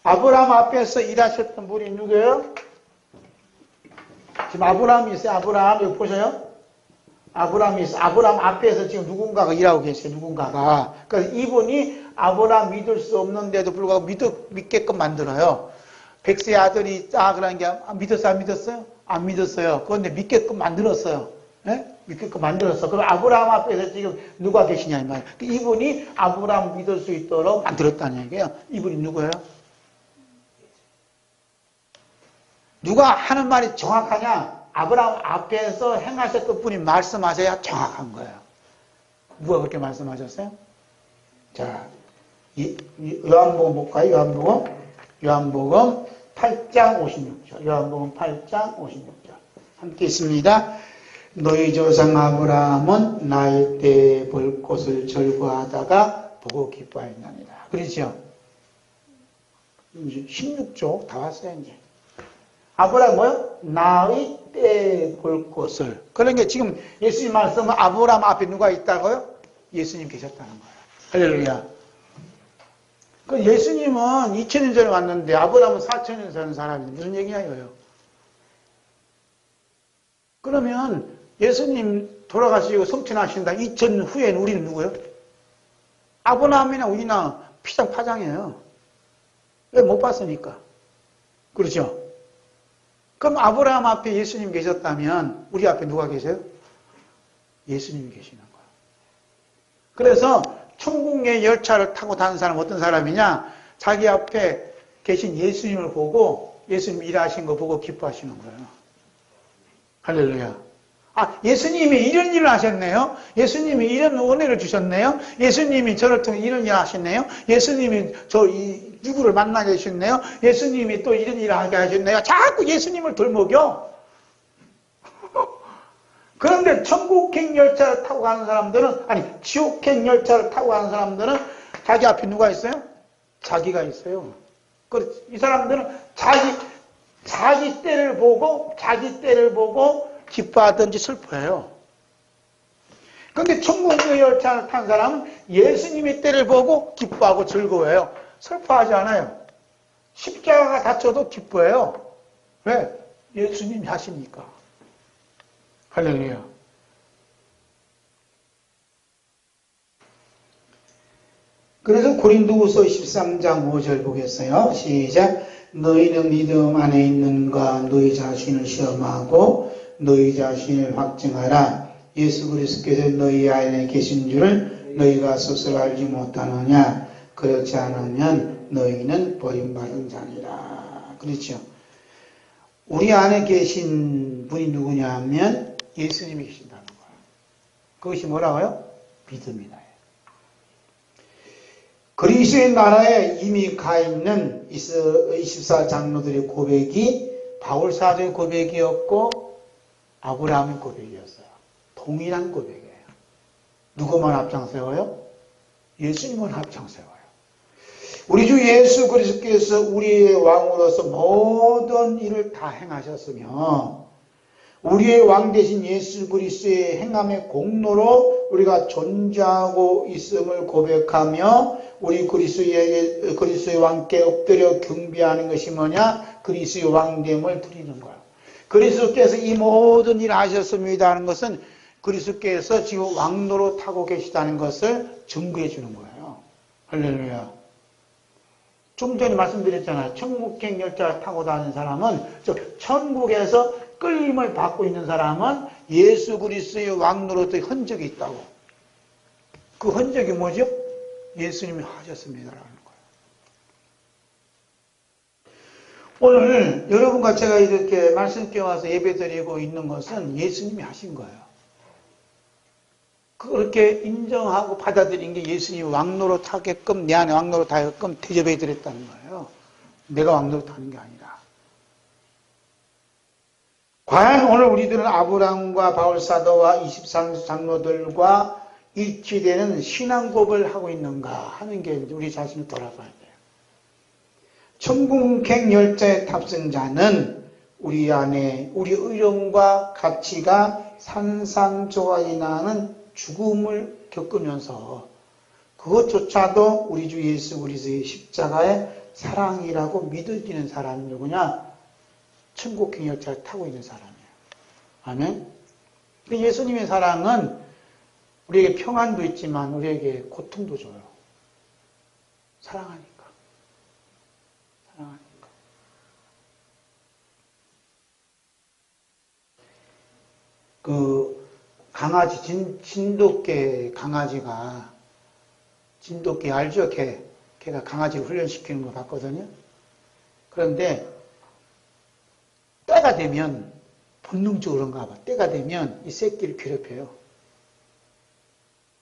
아브라함 앞에서 일하셨던 분이 누구예요? 지금 아브라함이 있어요. 아브라함 여기 보세요. 아브라함이 있어요. 아브라함 앞에서 지금 누군가가 일하고 계세요. 누군가가. 그래서 이분이 아브라함 믿을 수 없는데도 불구하고 믿게끔 만들어요. 백세의 아들이 있다 그러는 게 믿었어요? 안 믿었어요? 안 믿었어요. 그런데 믿게끔 만들었어요. 네? 믿게끔 만들었어. 그럼 아브라함 앞에서 지금 누가 계시냐 이 말이에요. 이분이 아브라함 믿을 수 있도록 만들었다는 얘기예요. 이분이 누구예요? 누가 하는 말이 정확하냐? 아브라함 앞에서 행하셨던 분이 말씀하셔야 정확한 거예요. 누가 그렇게 말씀하셨어요? 자, 요한복음 볼까요? 요한복음 8장 56절. 요한복음 8장 56절. 함께 있습니다. 너희 조상 아브라함은 나이 때에 볼 것을 절구하다가 보고 기뻐하였나니라. 그렇죠? 16쪽 다 왔어요, 이제. 아브라함 뭐요? 나의 때에 볼 것을. 그러니까 지금 예수님 말씀은 아브라함 앞에 누가 있다고요? 예수님 계셨다는 거예요. 할렐루야. 그 예수님은 2000년 전에 왔는데 아브라함은 4000년 사는 사람인데 무슨 얘기냐 이거예요. 그러면 예수님 돌아가시고 성천하신다 2000년 후에는 우리는 누구예요? 아브라함이나 우리나 피장파장이에요. 왜 못 봤으니까. 그렇죠? 그럼 아브라함 앞에 예수님 계셨다면 우리 앞에 누가 계세요? 예수님이 계시는 거예요. 그래서 천국의 열차를 타고 다니는 사람은 어떤 사람이냐? 자기 앞에 계신 예수님을 보고 예수님 일하신 거 보고 기뻐하시는 거예요. 할렐루야. 아, 예수님이 이런 일을 하셨네요. 예수님이 이런 은혜를 주셨네요. 예수님이 저를 통해 이런 일을 하셨네요. 예수님이 누구를 만나게 하셨네요. 예수님이 또 이런 일을 하게 하셨네요. 자꾸 예수님을 돌먹여. 그런데 천국행 열차를 타고 가는 사람들은, 아니 지옥행 열차를 타고 가는 사람들은 자기 앞에 누가 있어요? 자기가 있어요. 이 사람들은 자기 때를 보고 기뻐하든지 슬퍼해요. 그런데 천국의 열차를 탄 사람은 예수님의 때를 보고 기뻐하고 즐거워해요. 슬퍼하지 않아요. 십자가가 다쳐도 기뻐해요. 왜? 예수님이 하시니까. 할렐루야. 그래서 고린도후서 13장 5절 보겠어요. 시작. 너희는 믿음 안에 있는가 너희 자신을 시험하고 너희 자신을 확증하라. 예수 그리스도께서 너희 안에 계신 줄을 너희가 스스로 알지 못하느냐. 그렇지 않으면 너희는 버림받은 자니라. 그렇죠. 우리 안에 계신 분이 누구냐 하면 예수님이 계신다는 거예요. 그것이 뭐라고요? 믿음이다. 그리스도의 나라에 이미 가 있는 24장로들의 고백이 바울사도의 고백이었고 아브라함의 고백이었어요. 동일한 고백이에요. 누구만 앞장세워요? 예수님만 앞장세워요. 우리 주 예수 그리스도께서 우리의 왕으로서 모든 일을 다 행하셨으며 우리의 왕 되신 예수 그리스도의 행함의 공로로 우리가 존재하고 있음을 고백하며 우리 그리스도의 왕께 엎드려 경배하는 것이 뭐냐? 그리스도의 왕됨을 드리는 거예요. 그리스도께서 이 모든 일을 하셨습니다 하는 것은 그리스도께서 지금 왕노로 타고 계시다는 것을 증거해 주는 거예요. 할렐루야. 좀 전에 말씀드렸잖아요. 천국행 열차를 타고 다니는 사람은, 천국에서 끌림을 받고 있는 사람은 예수 그리스도의 왕노로의 흔적이 있다고. 그 흔적이 뭐죠? 예수님이 하셨습니다라는 거예요. 오늘 여러분과 제가 이렇게 말씀께 와서 예배드리고 있는 것은 예수님이 하신 거예요. 그렇게 인정하고 받아들인 게 예수님이 왕노로 타게끔, 내 안에 왕노로 타게끔 대접해 드렸다는 거예요. 내가 왕노로 타는 게 아니라. 과연 오늘 우리들은 아브라함과 바울사도와 23장로들과 일치되는 신앙고백을 하고 있는가 하는 게 우리 자신을 돌아봐야 돼요. 천국행 열차의 탑승자는 우리 안에 우리 의령과 가치가 산산조각이 나는 죽음을 겪으면서 그것조차도 우리 주 예수 그리스도의 십자가의 사랑이라고 믿어지는 사람이 누구냐? 천국행 열차를 타고 있는 사람이에요. 아멘. 예수님의 사랑은 우리에게 평안도 있지만 우리에게 고통도 줘요. 사랑하니까. 사랑하니까. 그 강아지, 진돗개 강아지가, 진돗개 알죠? 걔가 강아지 훈련시키는 거 봤거든요. 그런데 때가 되면 본능적으로 그런가 봐. 때가 되면 이 새끼를 괴롭혀요.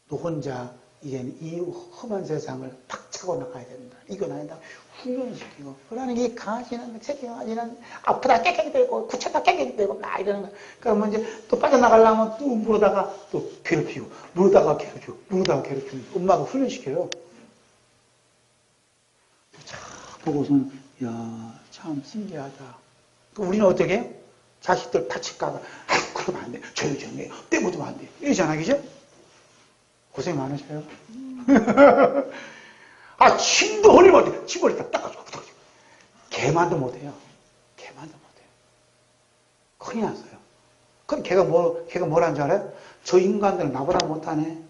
너 혼자 이제는 이 험한 세상을 탁 차고 나가야 된다. 이건 아니다. 훈련시키고. 그러는 이 강아지는, 새끼 강아지는 아프다 깨끗되고, 구쳤다 깨끗되고, 막 이러는 거야. 그러면 이제 또 빠져나가려면 또 물어다가 또 괴롭히고, 물어다가 괴롭히고, 물어다가 괴롭히고, 엄마가 훈련시켜요. 참 보고서는, 야, 참 신기하다. 우리는 어떻게 해요? 자식들 다칠까봐, 아유, 그러면 안 돼. 조용히 해요. 떼고도 안 돼. 이러잖아, 그죠? 고생 많으셔요. 아, 침도 흘리면 어때? 침 흘리 딱 닦아줘. 개만도 못해요. 개만도 못해요. 큰일 났어요. 그럼 걔가 뭐라는 줄 알아요? 저 인간들은 나보다 못하네.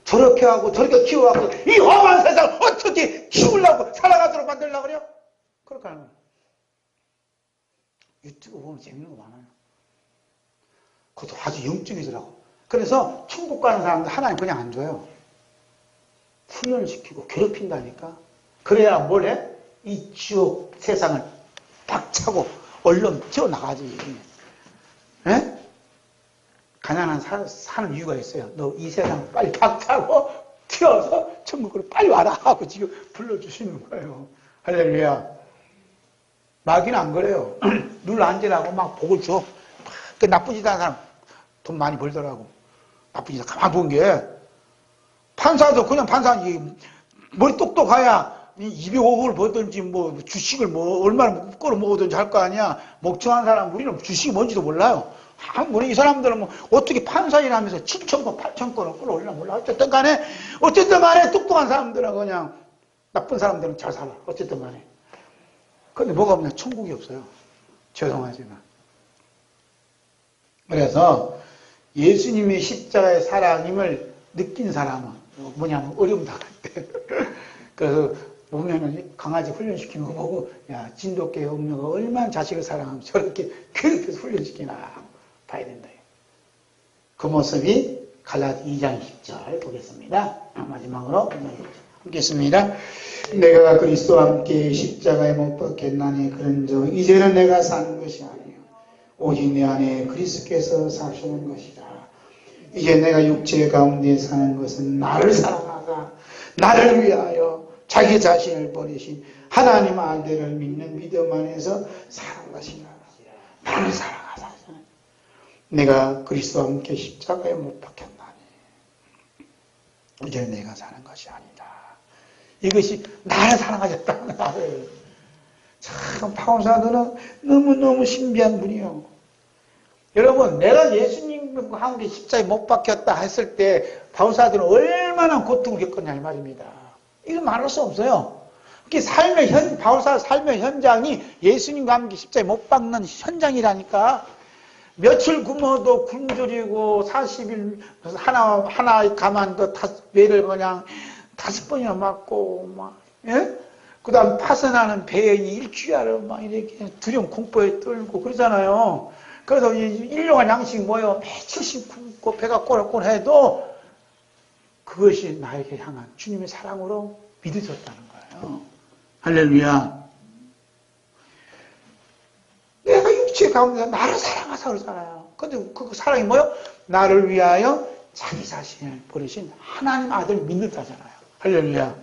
저렇게 하고 저렇게 키워갖고 이 험한 세상을 어떻게 키우려고 살아가도록 만들려고 그래요? 그렇게 하는 거예요. 유튜브 보면 재밌는 거 많아요. 그것도 아주 영적이더라고. 그래서 천국 가는 사람들 하나님 그냥 안 줘요. 훈련을 시키고 괴롭힌다니까. 그래야 뭘 해? 이 지옥 세상을 박차고 얼른 튀어나가지. 에? 가난한 사는 이유가 있어요. 너 이 세상 빨리 박차고 튀어서 천국으로 빨리 와라 하고 지금 불러주시는 거예요. 할렐루야. 마귀는 안 그래요. 눌러 앉으라고 막 복을 줘. 그 나쁜 짓 하는 사람 돈 많이 벌더라고. 나쁜 짓 가만 본 게. 판사도 그냥 판사지. 머리 똑똑해야 205억을 벌든지 뭐 주식을 뭐 얼마나 끌어 먹어든지 할 거 아니야. 멍청한 사람 우리는 주식이 뭔지도 몰라요. 이 사람들은 뭐 어떻게 판사일하면서 7,000건 8,000건을 끌어올리나 몰라. 어쨌든 간에 똑똑한 사람들은 그냥 나쁜 사람들은 잘 살아. 어쨌든 간에. 근데 뭐가 없냐? 천국이 없어요. 죄송하지만. 그래서 예수님의 십자가의 사랑임을 느낀 사람은 뭐냐면 어려움 당할 때. 그래서 보면은 강아지 훈련시키는 거 보고, 야, 진돗개 엄마가 얼마나 자식을 사랑하면 저렇게 괴롭혀서 훈련시키나 봐야 된다. 그 모습이 갈라디 2장 10절 보겠습니다. 마지막으로 보겠습니다. 내가 그리스도와 함께 십자가에 못 박혔나니 그런즉 이제는 내가 사는 것이 아니요 오직 내 안에 그리스도께서 사시는 것이라. 이제 내가 육체 가운데 사는 것은 나를 사랑하사 나를 위하여 자기 자신을 버리신 하나님 아들을 믿는 믿음 안에서 사는 것이라. 나를 사랑하사 내가 그리스도와 함께 십자가에 못 박혔나니 이제 내가 사는 것이 아니다. 이것이 나를 사랑하셨다는 나를. 참 파운사도는 너무너무 신비한 분이요. 여러분, 내가 예수님과 함께 십자가에 못 박혔다 했을 때 바울사도는 얼마나 고통을 겪었냐 이 말입니다. 이거 말할 수 없어요. 바울사 삶의 현장이 예수님과 함께 십자가에 못 박는 현장이라니까. 며칠 굶어도 굶주리고 40일 하나 가만도 매를 그냥 5번이나 맞고 막, 예? 그 다음 파선하는 배에 일주일을 막 이렇게 두려움 공포에 떨고 그러잖아요. 그래서 일용할 양식 뭐요? 며칠씩 굶고 배가 꼬락꼬락해도 그것이 나에게 향한 주님의 사랑으로 믿어졌다는 거예요. 할렐루야. 내가 육체 가운데 나를 사랑하사 그러잖아요. 근데 그 사랑이 뭐요? 나를 위하여 자기 자신을 버리신 하나님 아들 믿는다잖아요. 할렐루야.